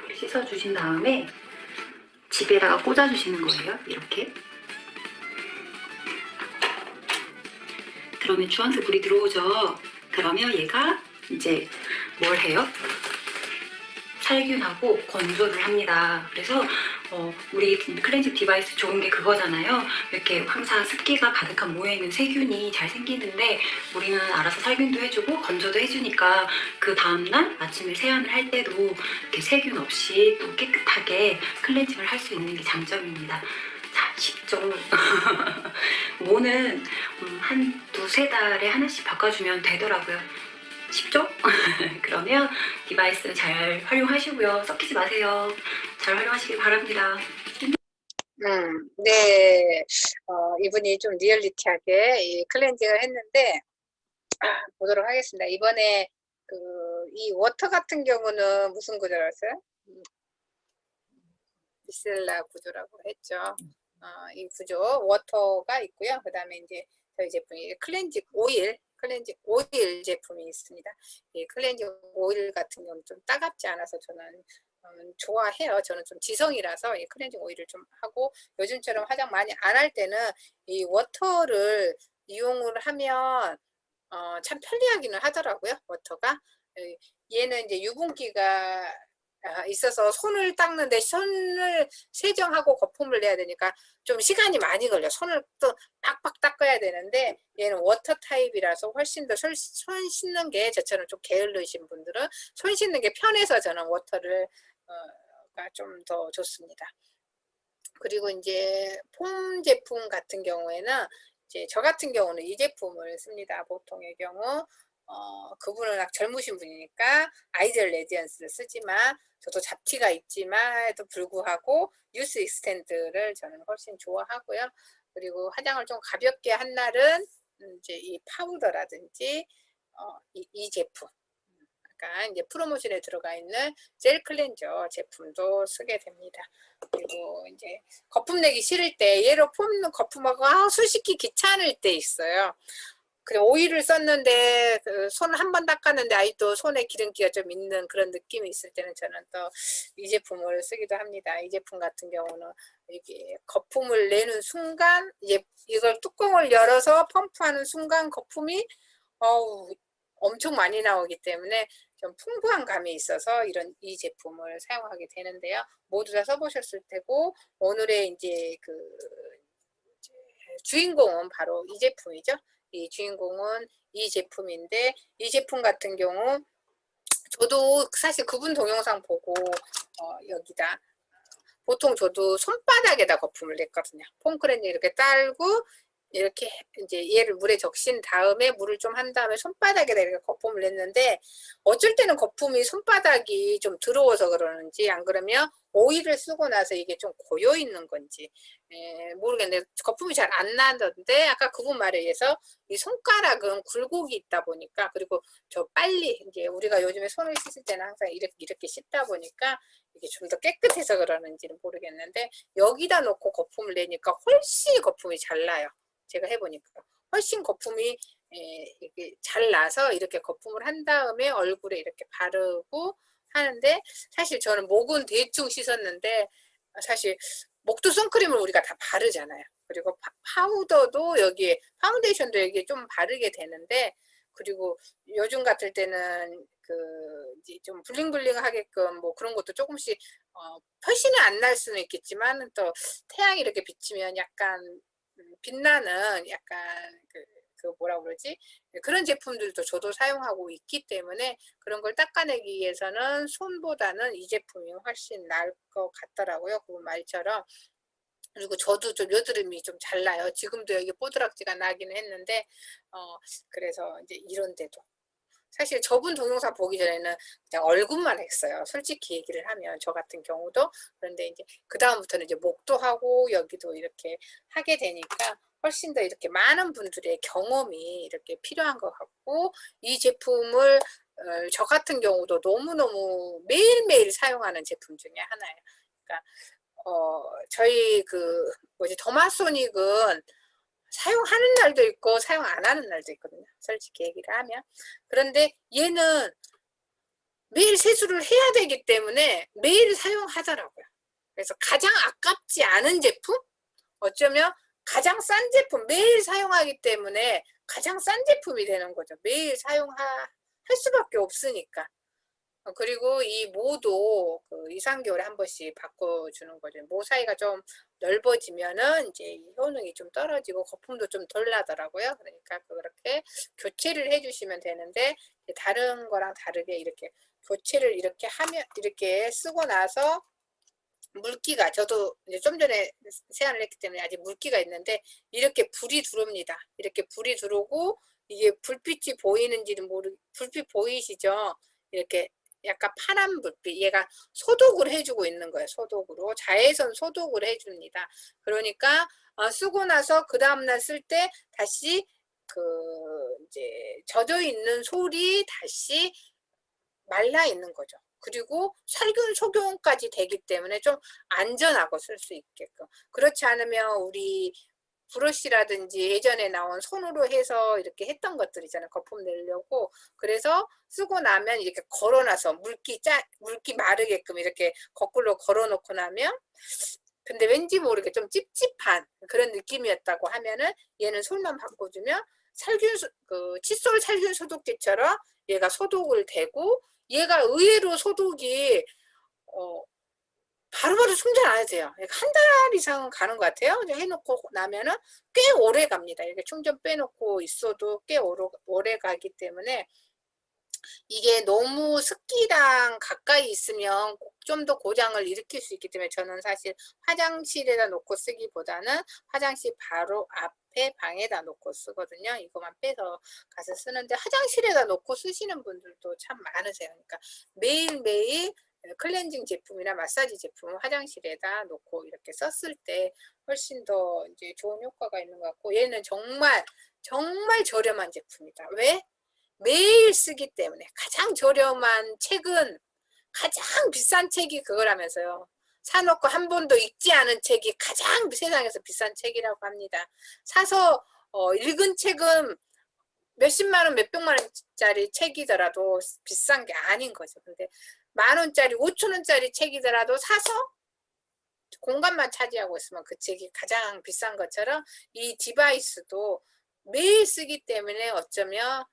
이렇게 씻어주신 다음에 집에다가 꽂아주시는 거예요. 이렇게. 그러면 주황색 불이 들어오죠. 그러면 얘가 이제 뭘 해요? 살균하고 건조를 합니다. 그래서 우리 클렌징 디바이스 좋은 게 그거잖아요. 이렇게 항상 습기가 가득한 모여있는 세균이 잘 생기는데 우리는 알아서 살균도 해주고 건조도 해주니까 그 다음날 아침에 세안을 할 때도 이렇게 세균 없이 또 깨끗하게 클렌징을 할 수 있는 게 장점입니다. 자, 쉽죠? 모는 한 두세 달에 하나씩 바꿔주면 되더라고요. 쉽죠? 그러면 디바이스 잘 활용하시고요. 썩히지 마세요. 잘 활용하시길 바랍니다. 네. 이분이 좀 리얼리티하게 이 클렌징을 했는데, 보도록 하겠습니다. 이번에 이 워터 같은 경우는 무슨 구조였어요? 미셀라 구조라고 했죠. 이 구조, 워터가 있고요. 그 다음에 이제 저희 제품이 클렌징 오일 제품이 있습니다. 이 클렌징 오일 같은 경우는 좀 따갑지 않아서 저는 좋아해요. 저는 좀 지성이라서 이 클렌징 오일을 좀 하고, 요즘처럼 화장 많이 안 할 때는 이 워터를 이용을 하면 참 편리하기는 하더라고요. 워터가. 얘는 이제 유분기가 있어서 손을 닦는데 손을 세정하고 거품을 내야 되니까 좀 시간이 많이 걸려. 손을 또 빡빡 닦아야 되는데 얘는 워터 타입이라서 훨씬 더 손 씻는 게 저처럼 좀 게을르신 분들은 손 씻는 게 편해서 저는 워터를 좀 더 좋습니다. 그리고 이제 폼 제품 같은 경우에는 이제 저 같은 경우는 이 제품을 씁니다. 보통의 경우 그분은 젊으신 분이니까 아이젤 레디언스를 쓰지만 저도 잡티가 있지만에도 불구하고 유스 익스텐드를 저는 훨씬 좋아하고요. 그리고 화장을 좀 가볍게 한 날은 이제 이 파우더라든지 이 제품, 약간 이제 프로모션에 들어가 있는 젤 클렌저 제품도 쓰게 됩니다. 그리고 이제 거품 내기 싫을 때 얘로 폼 거품하고 손 씻기 귀찮을 때 있어요. 그래 오일을 썼는데 손 한 번 닦았는데 아직도 손에 기름기가 좀 있는 그런 느낌이 있을 때는 저는 또 이 제품을 쓰기도 합니다. 이 제품 같은 경우는 이게 거품을 내는 순간 이걸 뚜껑을 열어서 펌프하는 순간 거품이 엄청 많이 나오기 때문에 좀 풍부한 감이 있어서 이 제품을 사용하게 되는데요. 모두 다 써보셨을 테고 오늘의 이제 주인공은 바로 이 제품이죠. 이 주인공은 이 제품인데 이 제품 같은 경우 저도 사실 그분 동영상 보고 여기다 보통 저도 손바닥에다 거품을 냈거든요. 폼크렌즈 이렇게 딸고 이렇게 이제 얘를 물에 적신 다음에 물을 좀 한 다음에 손바닥에다 이렇게 거품을 냈는데 어쩔 때는 거품이 손바닥이 좀 더러워서 그러는지 안 그러면 오일을 쓰고 나서 이게 좀 고여 있는 건지 모르겠는데 거품이 잘 안 나던데 아까 그분 말에 의해서 이 손가락은 굴곡이 있다 보니까 그리고 저 빨리 이제 우리가 요즘에 손을 씻을 때는 항상 이렇게 씻다 보니까 이게 좀 더 깨끗해서 그러는지는 모르겠는데 여기다 놓고 거품을 내니까 훨씬 거품이 잘 나요. 제가 해보니까 훨씬 거품이 이게 잘 나서 이렇게 거품을 한 다음에 얼굴에 이렇게 바르고 하는데 사실 저는 목은 대충 씻었는데 사실 목도 선크림을 우리가 다 바르잖아요. 그리고 파우더도 여기에 파운데이션도 여기에 좀 바르게 되는데 그리고 요즘 같을 때는 이제 좀 블링블링하게끔 뭐 그런 것도 조금씩 표시는 안 날 수는 있겠지만 또 태양이 이렇게 비치면 약간 빛나는 약간 뭐라 그러지? 그런 제품들도 저도 사용하고 있기 때문에 그런 걸 닦아내기 위해서는 손보다는 이 제품이 훨씬 나을 것 같더라고요. 그 말처럼. 그리고 저도 좀 여드름이 좀 잘 나요. 지금도 여기 뽀드락지가 나기는 했는데 그래서 이제 이런 데도 사실 저분 동영상 보기 전에는 그냥 얼굴만 했어요. 솔직히 얘기를 하면 저 같은 경우도. 그런데 이제 그 다음부터는 이제 목도 하고 여기도 이렇게 하게 되니까 훨씬 더 이렇게 많은 분들의 경험이 이렇게 필요한 것 같고 이 제품을 저 같은 경우도 너무너무 매일매일 사용하는 제품 중에 하나예요. 그러니까 저희 더마소닉은 사용하는 날도 있고 사용 안 하는 날도 있거든요. 솔직히 얘기를 하면. 그런데 얘는 매일 세수를 해야 되기 때문에 매일 사용하더라고요. 그래서 가장 아깝지 않은 제품? 어쩌면 가장 싼 제품, 매일 사용하기 때문에 가장 싼 제품이 되는 거죠. 매일 사용할 수밖에 없으니까. 그리고 이 모도 2, 3개월에 한 번씩 바꿔주는 거죠. 모 사이가 좀 넓어지면은 이제 이 효능이 좀 떨어지고 거품도 좀 덜 나더라고요. 그러니까 그렇게 교체를 해주시면 되는데 다른 거랑 다르게 이렇게 교체를 이렇게 하면 이렇게 쓰고 나서 물기가 저도 이제 좀 전에 세안을 했기 때문에 아직 물기가 있는데 이렇게 불이 들어옵니다. 이렇게 불이 들어오고 이게 불빛이 보이는지는 불빛 보이시죠? 이렇게 약간 파란 불빛 얘가 소독을 해주고 있는 거예요. 소독으로 자외선 소독을 해줍니다. 그러니까 쓰고 나서 그 다음날 쓸 때 다시 이제 젖어 있는 솔이 다시 말라 있는 거죠. 그리고 살균 소독까지 되기 때문에 좀 안전하고 쓸 수 있게끔. 그렇지 않으면 우리 브러쉬라든지 예전에 나온 손으로 해서 이렇게 했던 것들 있잖아요. 거품 내려고. 그래서 쓰고 나면 이렇게 걸어놔서 물기 마르게끔 이렇게 거꾸로 걸어놓고 나면 근데 왠지 모르게 좀 찝찝한 그런 느낌이었다고 하면은 얘는 솔만 바꿔주면 칫솔 살균 소독제처럼 얘가 소독을 되고 얘가 의외로 소독이 바로바로 충전 안 해도 돼요. 한 달 이상은 가는 것 같아요. 해놓고 나면은 꽤 오래 갑니다. 이렇게 충전 빼놓고 있어도 꽤 오래 가기 때문에 이게 너무 습기랑 가까이 있으면 좀 더 고장을 일으킬 수 있기 때문에 저는 사실 화장실에다 놓고 쓰기보다는 화장실 바로 앞에 방에다 놓고 쓰거든요. 이거만 빼서 가서 쓰는데 화장실에다 놓고 쓰시는 분들도 참 많으세요. 그러니까 매일매일 클렌징 제품이나 마사지 제품을 화장실에다 놓고 이렇게 썼을 때 훨씬 더 이제 좋은 효과가 있는 것 같고, 얘는 정말 저렴한 제품이다. 왜? 매일 쓰기 때문에. 가장 저렴한 책은 가장 비싼 책이 그거라면서요. 사놓고 한 번도 읽지 않은 책이 가장 세상에서 비싼 책이라고 합니다. 사서 읽은 책은 몇십만 원, 몇백만 원짜리 책이더라도 비싼 게 아닌 거죠. 근데 10,000원짜리, 5,000원짜리 책이더라도 사서 공간만 차지하고 있으면 그 책이 가장 비싼 것처럼 이 디바이스도 매일 쓰기 때문에 어쩌면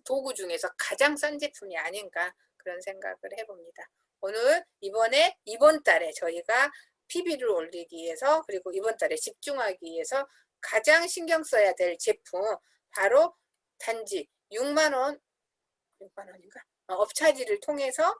도구 중에서 가장 싼 제품이 아닌가 그런 생각을 해봅니다. 오늘 이번 달에 저희가 PB를 올리기 위해서, 그리고 이번 달에 집중하기 위해서 가장 신경 써야 될 제품, 바로 단지 6만원인가? 업차지를 통해서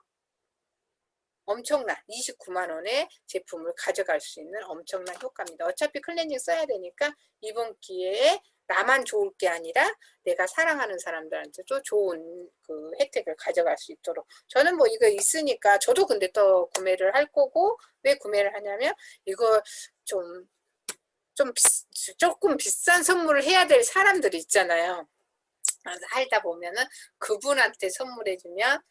엄청난 29만원의 제품을 가져갈 수 있는 엄청난 효과입니다. 어차피 클렌징 써야 되니까 이번 기회에 나만 좋을 게 아니라 내가 사랑하는 사람들한테도 좋은 그 혜택을 가져갈 수 있도록, 저는 뭐 이거 있으니까 저도 근데 또 구매를 할 거고, 왜 구매를 하냐면 이거 조금 비싼 선물을 해야 될 사람들이 있잖아요. 살다 보면은 그분한테 선물해주면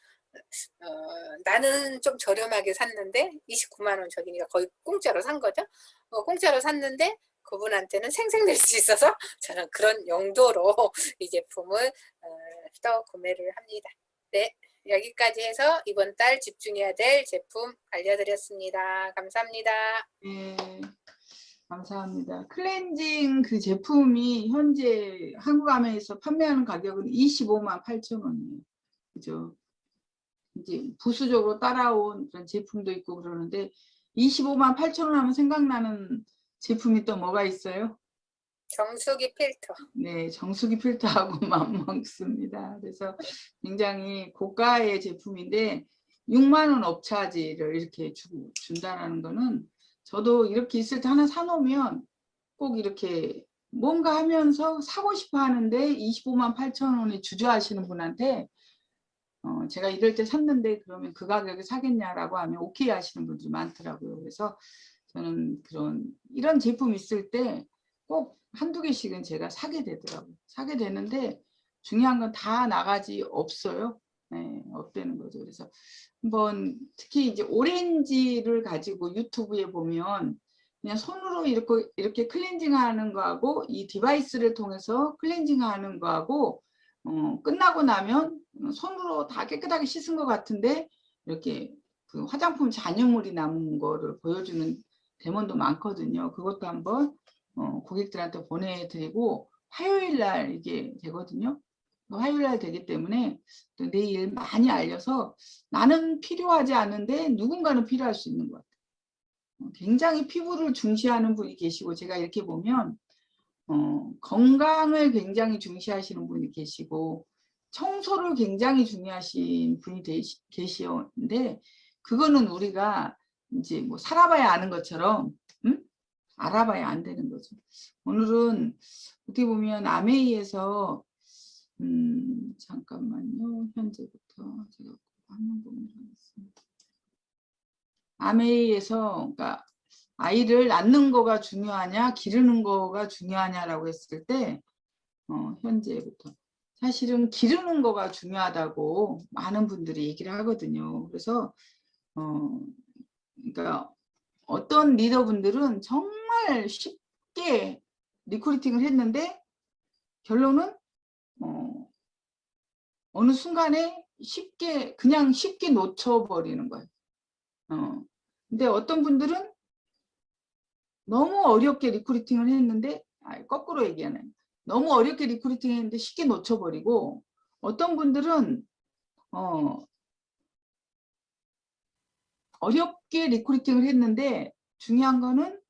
나는 좀 저렴하게 샀는데 29만원 저기니까 거의 공짜로 산 거죠. 공짜로 샀는데 그분한테는 생생낼 수 있어서 저는 그런 용도로 이 제품을 또 구매를 합니다. 네, 여기까지 해서 이번 달 집중해야 될 제품 알려드렸습니다. 감사합니다. 네, 감사합니다. 클렌징 그 제품이 현재 한국아메에서 판매하는 가격은 258,000원이에요. 그죠? 이제 부수적으로 따라온 그런 제품도 있고 그러는데 258,000원 하면 생각나는 제품이 또 뭐가 있어요? 정수기 필터. 네, 정수기 필터하고 맞먹습니다. 그래서 굉장히 고가의 제품인데 6만원 업차지를 이렇게 준다는 거는, 저도 이렇게 있을 때 하나 사놓으면 꼭 이렇게 뭔가 하면서 사고 싶어 하는데 258,000원에 주저하시는 분한테 제가 이럴 때 샀는데 그러면 그 가격에 사겠냐라고 하면 오케이 하시는 분들이 많더라고요. 그래서 저는 이런 제품 있을 때 꼭 한두 개씩은 제가 사게 되더라고요. 사게 되는데 중요한 건 다 나가지 없어요. 네, 없다는 거죠. 그래서 한번 특히 이제 오렌지를 가지고 유튜브에 보면 그냥 손으로 이렇게 클렌징하는 거하고 이 디바이스를 통해서 클렌징하는 거하고 끝나고 나면 손으로 다 깨끗하게 씻은 것 같은데 이렇게 그 화장품 잔여물이 남은 거를 보여주는 데모도 많거든요. 그것도 한번 고객들한테 보내드리고 화요일 날 이게 되거든요. 화요일 날 되기 때문에 또 내일 많이 알려서 나는 필요하지 않은데 누군가는 필요할 수 있는 것 같아요. 굉장히 피부를 중시하는 분이 계시고, 제가 이렇게 보면 건강을 굉장히 중시하시는 분이 계시고 청소를 굉장히 중요하신 분이 계시는데, 그거는 우리가 이제 뭐 살아봐야 아는 것처럼 알아봐야 안 되는 거죠. 오늘은 어떻게 보면 아메이에서 잠깐만요. 현재부터 제가 화면 공유를 하겠습니다. 아메이에서 그러니까 아이를 낳는 거가 중요하냐 기르는 거가 중요하냐라고 했을 때 현재부터 사실은 기르는 거가 중요하다고 많은 분들이 얘기를 하거든요. 그래서 그러니까 어떤 리더분들은 정말 쉽게 리크루팅을 했는데 결론은 어느 순간에 그냥 쉽게 놓쳐버리는 거예요. 근데 어떤 분들은 너무 어렵게 리크루팅을 했는데, 거꾸로 얘기하는, 너무 어렵게 리크루팅 했는데 쉽게 놓쳐버리고, 어떤 분들은 어렵게 리크루팅을 했는데 중요한 거는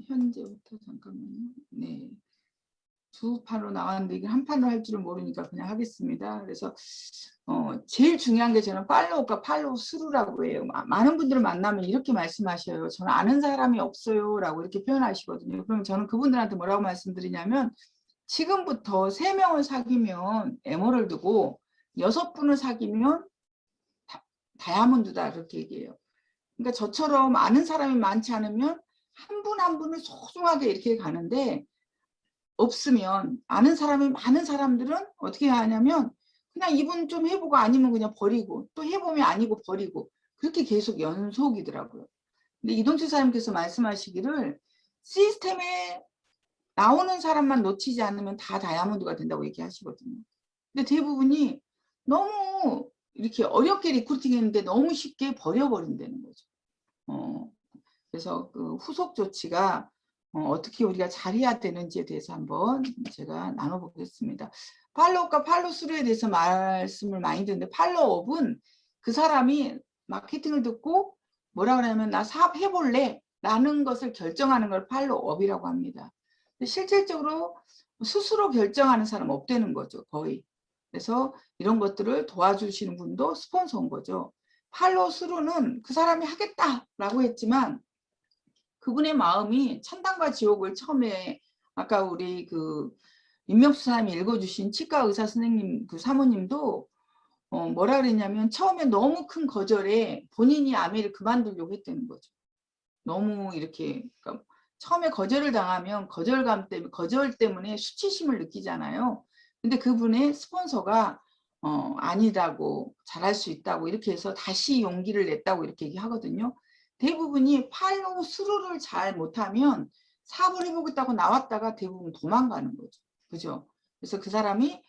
현재부터 잠깐만요. 네. 두 판으로 나왔는데 이게 한 판으로 할 줄은 모르니까 그냥 하겠습니다. 그래서 제일 중요한 게 저는 팔로우가 팔로우 스루라고 해요. 많은 분들을 만나면 이렇게 말씀하셔요. 저는 아는 사람이 없어요 라고 이렇게 표현하시거든요. 그럼 저는 그분들한테 뭐라고 말씀드리냐면 지금부터 3명을 사귀면 에메랄드고 6분을 사귀면 다이아몬드다 이렇게 얘기해요. 그러니까 저처럼 아는 사람이 많지 않으면 한 분 한 분을 소중하게 이렇게 가는데 없으면 아는 사람이 많은 사람들은 어떻게 하냐면 그냥 이분 좀 해보고 아니면 그냥 버리고 또 해보면 아니고 버리고 그렇게 계속 연속이더라고요. 근데 이동철 사장님께서 말씀하시기를 시스템에 나오는 사람만 놓치지 않으면 다 다이아몬드가 된다고 얘기하시거든요. 근데 대부분이 너무 이렇게 어렵게 리크루팅 했는데 너무 쉽게 버려버린다는 거죠. 그래서 그 후속 조치가 어떻게 우리가 잘해야 되는지에 대해서 한번 제가 나눠보겠습니다. 팔로우과 팔로우스루에 대해서 말씀을 많이 듣는데 팔로우업은 그 사람이 마케팅을 듣고 뭐라 그러냐면 나 사업 해볼래 라는 것을 결정하는 걸 팔로우업이라고 합니다. 근데 실질적으로 스스로 결정하는 사람 없다는 거죠. 거의. 그래서 이런 것들을 도와주시는 분도 스폰서인 거죠. 팔로우스루는 그 사람이 하겠다라고 했지만 그분의 마음이 천당과 지옥을 처음에 아까 우리 그 임명수 사람이 읽어주신 치과 의사 선생님 그 사모님도 뭐라 그랬냐면 처음에 너무 큰 거절에 본인이 아메를 그만두려고 했다는 거죠. 너무 이렇게 그러니까 처음에 거절을 당하면 거절감 때문에 거절 때문에 수치심을 느끼잖아요. 근데 그분의 스폰서가 아니다고 잘할 수 있다고 이렇게 해서 다시 용기를 냈다고 이렇게 얘기하거든요. 대부분이 팔로우 스루를 잘 못하면 사업을 해보겠다고 나왔다가 대부분 도망가는 거죠. 그죠? 그래서 그 사람이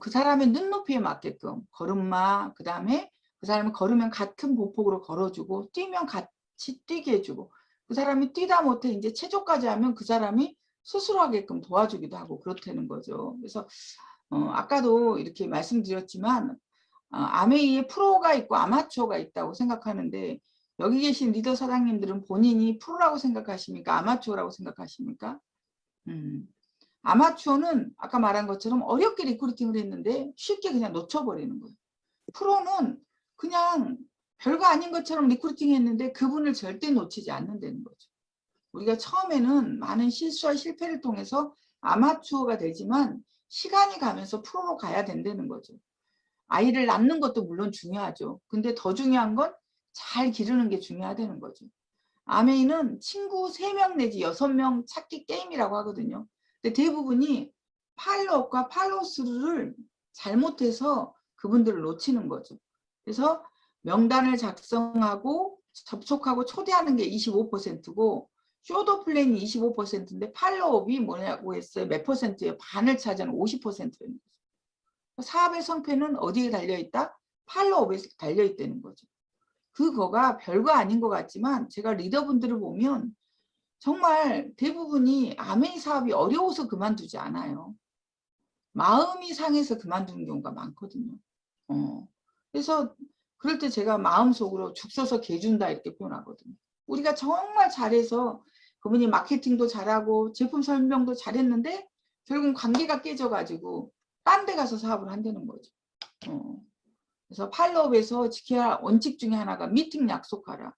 그 사람의 눈높이에 맞게끔 걸음마 그 다음에 그 사람이 걸으면 같은 보폭으로 걸어주고 뛰면 같이 뛰게 해주고 그 사람이 뛰다 못해 이제 체조까지 하면 그 사람이 스스로 하게끔 도와주기도 하고 그렇다는 거죠. 그래서 아까도 이렇게 말씀드렸지만 아메이에 프로가 있고 아마추어가 있다고 생각하는데 여기 계신 리더 사장님들은 본인이 프로라고 생각하십니까? 아마추어라고 생각하십니까? 아마추어는 아까 말한 것처럼 어렵게 리크루팅을 했는데 쉽게 그냥 놓쳐버리는 거예요. 프로는 그냥 별거 아닌 것처럼 리크루팅 했는데 그분을 절대 놓치지 않는다는 거죠. 우리가 처음에는 많은 실수와 실패를 통해서 아마추어가 되지만 시간이 가면서 프로로 가야 된다는 거죠. 아이를 낳는 것도 물론 중요하죠. 근데 더 중요한 건 잘 기르는 게 중요하다는 거죠. 아메이는 친구 3명 내지 6명 찾기 게임이라고 하거든요. 근데 대부분이 팔로우업과 팔로우스루를 잘못해서 그분들을 놓치는 거죠. 그래서 명단을 작성하고 접촉하고 초대하는 게 25%고 쇼도 플랜이 25%인데 팔로우업이 뭐냐고 했어요. 몇 %예요? 반을 차지하는 50%입니다. 사업의 성패는 어디에 달려있다? 팔로우업에 달려있다는 거죠. 그거가 별거 아닌 것 같지만 제가 리더분들을 보면 정말 대부분이 아메이 사업이 어려워서 그만두지 않아요. 마음이 상해서 그만두는 경우가 많거든요. 그래서 그럴 때 제가 마음속으로 죽 써서 개 준다 이렇게 표현하거든요. 우리가 정말 잘해서 그분이 마케팅도 잘하고 제품 설명도 잘했는데 결국 관계가 깨져가지고 딴 데 가서 사업을 한다는 거죠. 그래서 팔로업에서 지켜야 할 원칙 중에 하나가 미팅 약속하라.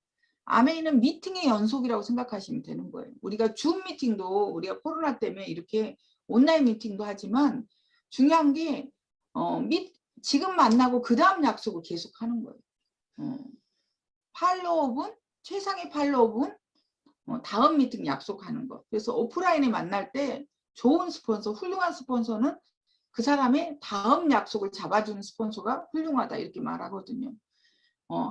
아메이는 미팅의 연속이라고 생각하시면 되는 거예요. 우리가 줌 미팅도 우리가 코로나 때문에 이렇게 온라인 미팅도 하지만 중요한 게 지금 만나고 그 다음 약속을 계속 하는 거예요. 팔로업은 최상의 팔로업은 다음 미팅 약속하는 거. 그래서 오프라인에 만날 때 좋은 스폰서, 훌륭한 스폰서는 그 사람의 다음 약속을 잡아주는 스폰서가 훌륭하다 이렇게 말하거든요.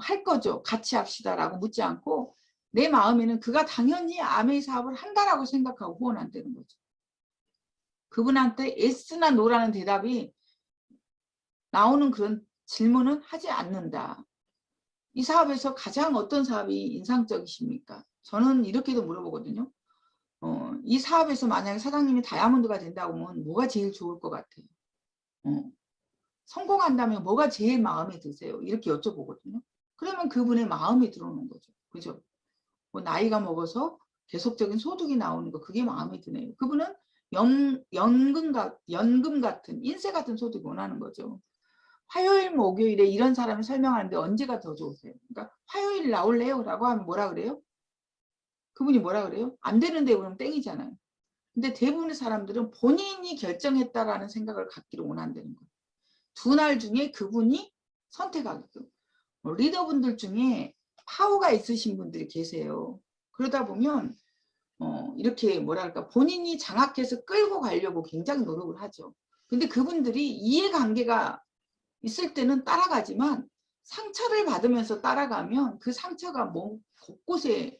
할 거죠. 같이 합시다라고 묻지 않고 내 마음에는 그가 당연히 아메이 사업을 한다라고 생각하고 후원한다는 거죠. 그분한테 예스나 노라는 대답이 나오는 그런 질문은 하지 않는다. 이 사업에서 가장 어떤 사업이 인상적이십니까? 저는 이렇게도 물어보거든요. 이 사업에서 만약에 사장님이 다이아몬드가 된다고 하면 뭐가 제일 좋을 것 같아요? 성공한다면 뭐가 제일 마음에 드세요? 이렇게 여쭤보거든요. 그러면 그분의 마음이 들어오는 거죠. 그죠? 뭐 나이가 먹어서 계속적인 소득이 나오는 거 그게 마음에 드네요. 그분은 연금 같은 인세 같은 소득이 원하는 거죠. 화요일 목요일에 이런 사람을 설명하는데 언제가 더 좋으세요? 그러니까 화요일 나올래요? 라고 하면 뭐라 그래요? 그분이 뭐라 그래요? 안 되는데 그러면 땡이잖아요. 근데 대부분의 사람들은 본인이 결정했다라는 생각을 갖기를 원한다는 거예요. 두 날 중에 그분이 선택하게끔. 리더분들 중에 파워가 있으신 분들이 계세요. 그러다 보면 이렇게 뭐랄까 본인이 장악해서 끌고 가려고 굉장히 노력을 하죠. 근데 그분들이 이해관계가 있을 때는 따라가지만 상처를 받으면서 따라가면 그 상처가 몸 곳곳에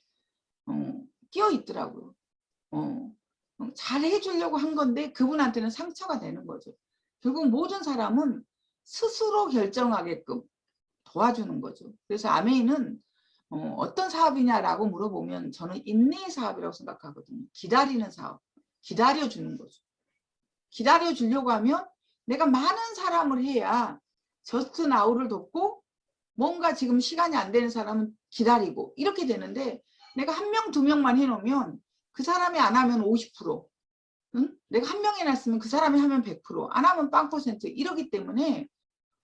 끼어 있더라고요. 잘 해주려고 한 건데 그분한테는 상처가 되는 거죠. 결국 모든 사람은 스스로 결정하게끔 도와주는 거죠. 그래서 아메이는 어떤 사업이냐라고 물어보면 저는 인내의 사업이라고 생각하거든요. 기다리는 사업. 기다려주는 거죠. 기다려주려고 하면 내가 많은 사람을 해야 저스트 나우를 돕고 뭔가 지금 시간이 안 되는 사람은 기다리고 이렇게 되는데 내가 한 명, 두 명만 해놓으면 그 사람이 안 하면 50%, 응? 내가 한 명 해놨으면 그 사람이 하면 100%, 안 하면 0% 이러기 때문에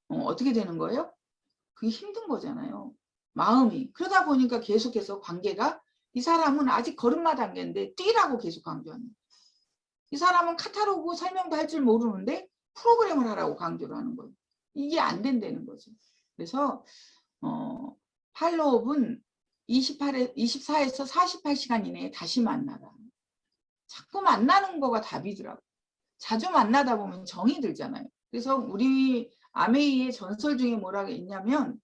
어떻게 되는 거예요? 그게 힘든 거잖아요. 마음이. 그러다 보니까 계속해서 관계가 이 사람은 아직 걸음마 단계인데 뛰라고 계속 강조하는 거예요. 이 사람은 카탈로그 설명도 할 줄 모르는데 프로그램을 하라고 강조를 하는 거예요. 이게 안 된다는 거죠. 그래서 팔로업은 24에서 48시간 이내에 다시 만나라. 자꾸 만나는 거가 답이더라고요. 자주 만나다 보면 정이 들잖아요. 그래서 우리 아메이의 전설 중에 뭐라고 있냐면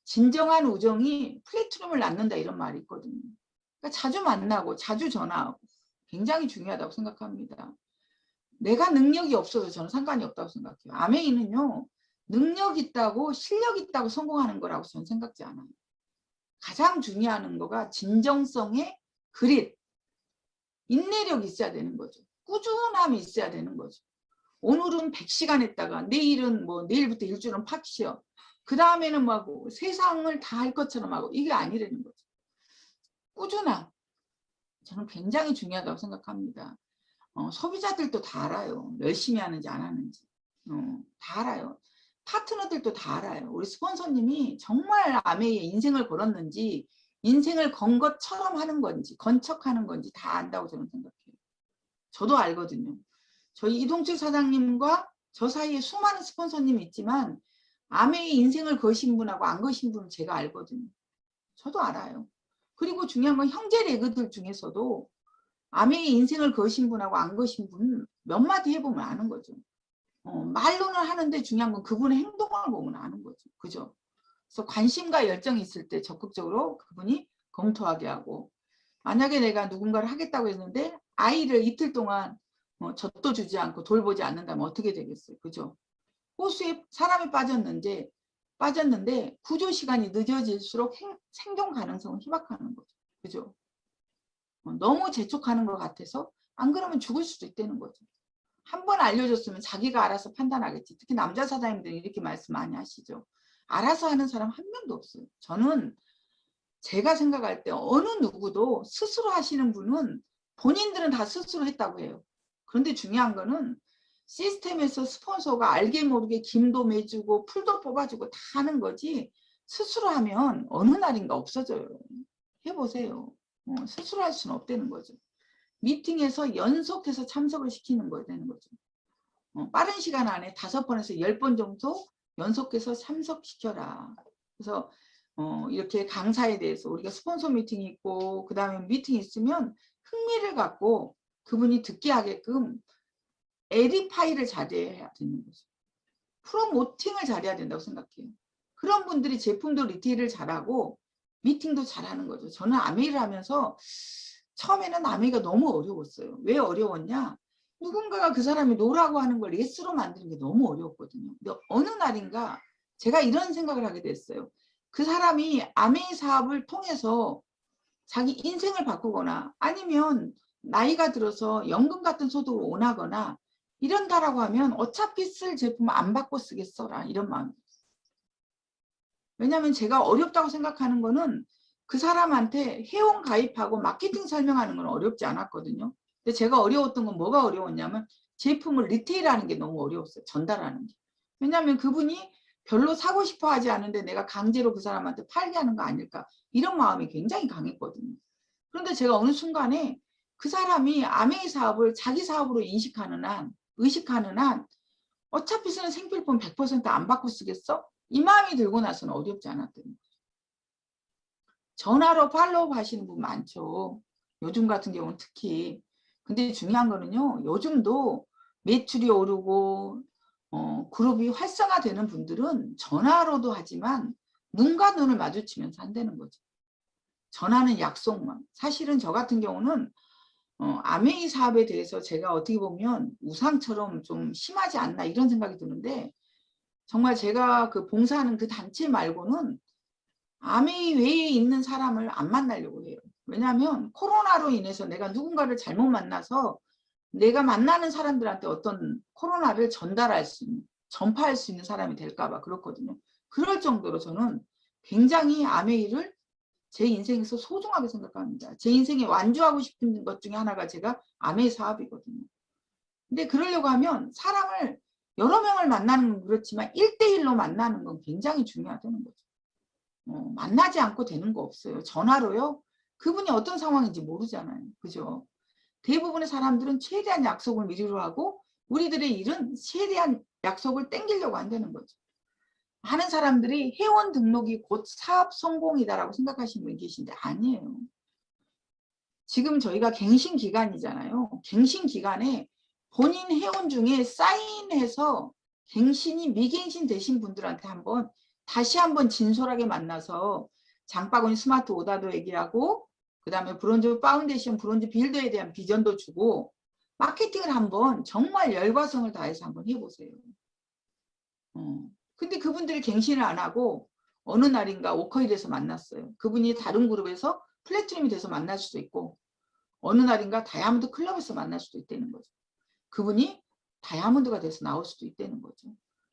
진정한 우정이 플래티넘을 낳는다 이런 말이 있거든요. 그러니까 자주 만나고 자주 전화하고 굉장히 중요하다고 생각합니다. 내가 능력이 없어도 저는 상관이 없다고 생각해요. 아메이는요. 능력 있다고 실력 있다고 성공하는 거라고 저는 생각지 않아요. 가장 중요한 거가 진정성의 그릿, 인내력이 있어야 되는 거죠. 꾸준함이 있어야 되는 거죠. 오늘은 100시간 했다가 내일은 내일부터 일주일은 팍 쉬어. 그 다음에는 뭐 세상을 다 할 것처럼 하고 이게 아니라는 거죠. 꾸준함. 저는 굉장히 중요하다고 생각합니다. 소비자들도 다 알아요. 열심히 하는지 안 하는지. 다 알아요. 파트너들도 다 알아요. 우리 스폰서님이 정말 아메이의 인생을 걸었는지 인생을 건 것처럼 하는 건지 건척하는 건지 다 안다고 저는 생각해요. 저도 알거든요. 저희 이동철 사장님과 저 사이에 수많은 스폰서님이 있지만 아메이 인생을 거신 분하고 안 거신 분은 제가 알거든요. 저도 알아요. 그리고 중요한 건 형제 레그들 중에서도 아메이 인생을 거신 분하고 안 거신 분 몇 마디 해보면 아는 거죠. 말로는 하는데 중요한 건 그분의 행동을 보면 아는 거죠. 그죠? 그래서 관심과 열정이 있을 때 적극적으로 그분이 검토하게 하고 만약에 내가 누군가를 하겠다고 했는데 아이를 이틀 동안 젖도 주지 않고 돌보지 않는다면 어떻게 되겠어요? 그죠? 호수에 사람이 빠졌는데 구조 시간이 늦어질수록 생존 가능성은 희박하는 거죠. 그죠? 너무 재촉하는 것 같아서 안 그러면 죽을 수도 있다는 거죠. 한 번 알려줬으면 자기가 알아서 판단하겠지. 특히 남자 사장님들은 이렇게 말씀 많이 하시죠. 알아서 하는 사람 한 명도 없어요. 저는 제가 생각할 때 어느 누구도 스스로 하시는 분은 본인들은 다 스스로 했다고 해요. 그런데 중요한 거는 시스템에서 스폰서가 알게 모르게 김도 매주고 풀도 뽑아주고 다 하는 거지 스스로 하면 어느 날인가 없어져요. 해보세요. 스스로 할 수는 없다는 거죠. 미팅에서 연속해서 참석을 시키는 거야 되는 거죠. 빠른 시간 안에 5번에서 10번 정도 연속해서 참석시켜라. 그래서 이렇게 강사에 대해서 우리가 스폰서 미팅이 있고 그 다음에 미팅이 있으면 흥미를 갖고 그분이 듣게 하게끔 에디파이를 잘해야 되는 거죠. 프로모팅을 잘해야 된다고 생각해요. 그런 분들이 제품도 리테일을 잘하고 미팅도 잘하는 거죠. 저는 아메이를 하면서 처음에는 아메이가 너무 어려웠어요. 왜 어려웠냐? 누군가가 그 사람이 노라고 하는 걸 예스로 만드는 게 너무 어려웠거든요. 근데 어느 날인가 제가 이런 생각을 하게 됐어요. 그 사람이 아메이 사업을 통해서 자기 인생을 바꾸거나 아니면 나이가 들어서 연금 같은 소득을 원하거나 이런다라고 하면 어차피 쓸 제품 안 바꿔 쓰겠어라 이런 마음. 왜냐하면 제가 어렵다고 생각하는 거는 그 사람한테 회원 가입하고 마케팅 설명하는 건 어렵지 않았거든요. 근데 제가 어려웠던 건 뭐가 어려웠냐면 제품을 리테일하는 게 너무 어려웠어요. 전달하는 게. 왜냐하면 그분이 별로 사고 싶어 하지 않은데 내가 강제로 그 사람한테 팔게 하는 거 아닐까. 이런 마음이 굉장히 강했거든요. 그런데 제가 어느 순간에 그 사람이 아메이 사업을 자기 사업으로 인식하는 한, 의식하는 한 어차피 쓰는 생필품 100%안 받고 쓰겠어? 이 마음이 들고 나서는 어렵지 않았던 거예요. 전화로 팔로우 하시는 분 많죠. 요즘 같은 경우는 특히. 근데 중요한 거는요. 요즘도 매출이 오르고 그룹이 활성화되는 분들은 전화로도 하지만 눈과 눈을 마주치면서 한다는 거죠. 전화는 약속만. 사실은 저 같은 경우는 아메이 사업에 대해서 제가 어떻게 보면 우상처럼 좀 심하지 않나 이런 생각이 드는데 정말 제가 그 봉사하는 그 단체 말고는 아메이 외에 있는 사람을 안 만나려고 해요. 왜냐하면 코로나로 인해서 내가 누군가를 잘못 만나서 내가 만나는 사람들한테 어떤 코로나를 전달할 수 있는, 전파할 수 있는 사람이 될까 봐 그렇거든요. 그럴 정도로 저는 굉장히 아메이를 제 인생에서 소중하게 생각합니다. 제 인생에 완주하고 싶은 것 중에 하나가 제가 아메이 사업이거든요. 근데 그러려고 하면 사람을 여러 명을 만나는 건 그렇지만 1대1로 만나는 건 굉장히 중요하다는 거죠. 만나지 않고 되는 거 없어요. 전화로요. 그분이 어떤 상황인지 모르잖아요. 그죠? 대부분의 사람들은 최대한 약속을 미리로 하고 우리들의 일은 최대한 약속을 땡기려고 한다는 거죠. 하는 사람들이 회원 등록이 곧 사업 성공이다라고 생각하시는 분이 계신데 아니에요. 지금 저희가 갱신 기간이잖아요. 갱신 기간에 본인 회원 중에 사인해서 갱신이 미갱신 되신 분들한테 다시 한번 진솔하게 만나서 장바구니 스마트 오다도 얘기하고 그 다음에 브론즈 파운데이션, 브론즈 빌더에 대한 비전도 주고 마케팅을 한번 정말 열과성을 다해서 한번 해보세요. 근데 그분들이 갱신을 안 하고 어느 날인가 오커힐에서 만났어요. 그분이 다른 그룹에서 플래티넘이 돼서 만날 수도 있고 어느 날인가 다이아몬드 클럽에서 만날 수도 있다는 거죠. 그분이 다이아몬드가 돼서 나올 수도 있다는 거죠.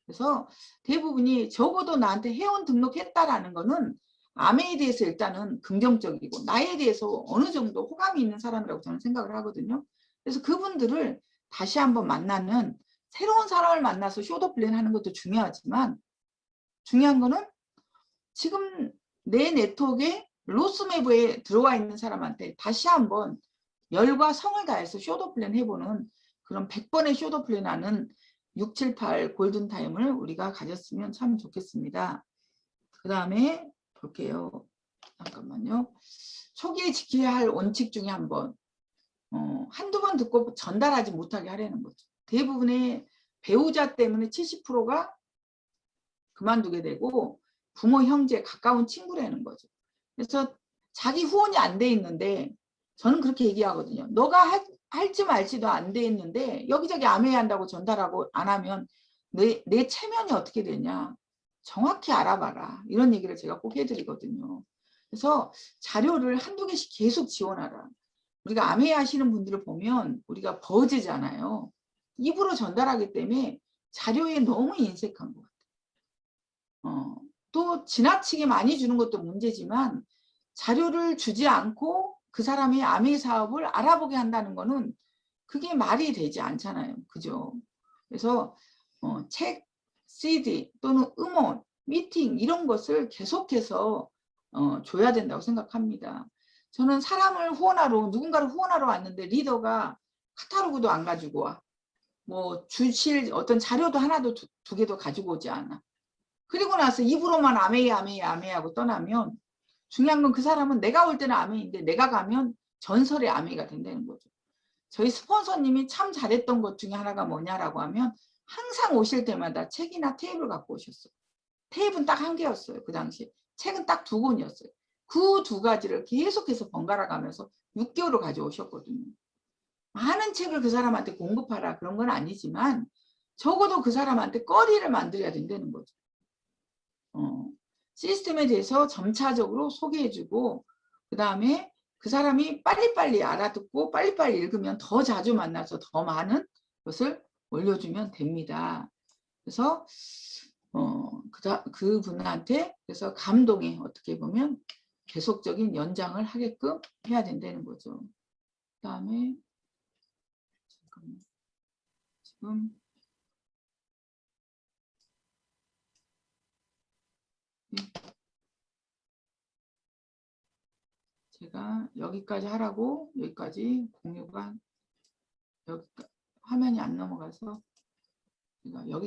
그래서 대부분이 적어도 나한테 회원 등록했다라는 거는 아메에 대해서 일단은 긍정적이고 나에 대해서 어느 정도 호감이 있는 사람이라고 저는 생각을 하거든요. 그래서 그분들을 다시 한번 만나는 새로운 사람을 만나서 쇼더 플랜 하는 것도 중요하지만 중요한 거는 지금 내 네트워크에 로스맵에 들어와 있는 사람한테 다시 한번 열과 성을 다해서 쇼더 플랜 해보는 그런 100번의 쇼더 플랜 하는 6, 7, 8 골든타임을 우리가 가졌으면 참 좋겠습니다. 그 다음에 볼게요. 잠깐만요. 초기에 지켜야 할 원칙 중에 한두 번 듣고 전달하지 못하게 하려는 거죠. 대부분의 배우자 때문에 70%가 그만두게 되고 부모, 형제, 가까운 친구라는 거죠. 그래서 자기 후원이 안 돼 있는데 저는 그렇게 얘기하거든요. 너가 할지 말지도 안 돼 있는데 여기저기 아메이 한다고 전달하고 안 하면 내 체면이 어떻게 되냐. 정확히 알아봐라. 이런 얘기를 제가 꼭 해드리거든요. 그래서 자료를 한두 개씩 계속 지원하라. 우리가 아메이 하시는 분들을 보면 우리가 버즈잖아요. 입으로 전달하기 때문에 자료에 너무 인색한 것 같아요. 또 지나치게 많이 주는 것도 문제지만 자료를 주지 않고 그 사람이 아메이 사업을 알아보게 한다는 거는 그게 말이 되지 않잖아요. 그죠? 그래서 책, CD 또는 음원, 미팅 이런 것을 계속해서 줘야 된다고 생각합니다. 저는 사람을 후원하러 누군가를 후원하러 왔는데 리더가 카탈로그도 안 가지고 와. 뭐 주실 어떤 자료도 하나도 두 개도 가지고 오지 않아. 그리고 나서 입으로만 아메이 하고 떠나면 중요한 건 그 사람은 내가 올 때는 아메이인데 내가 가면 전설의 아메이가 된다는 거죠. 저희 스폰서님이 참 잘했던 것 중에 하나가 뭐냐라고 하면 항상 오실 때마다 책이나 테이블 갖고 오셨어요. 테이프는 딱 한 개였어요. 그 당시에. 책은 딱 2권이었어요. 그 2가지를 계속해서 번갈아 가면서 6개월을 가져오셨거든요. 많은 책을 그 사람한테 공급하라 그런 건 아니지만 적어도 그 사람한테 거리를 만들어야 된다는 거죠. 시스템에 대해서 점차적으로 소개해주고 그 다음에 그 사람이 빨리빨리 알아듣고 빨리빨리 읽으면 더 자주 만나서 더 많은 것을 올려주면 됩니다. 그래서 그분한테 그래서 감동에 어떻게 보면 계속적인 연장을 하게끔 해야 된다는 거죠. 그다음에 잠깐만. 지금 제가 여기까지 하라고 여기까지 공유가 여기 화면이 안 넘어가서 제가 여기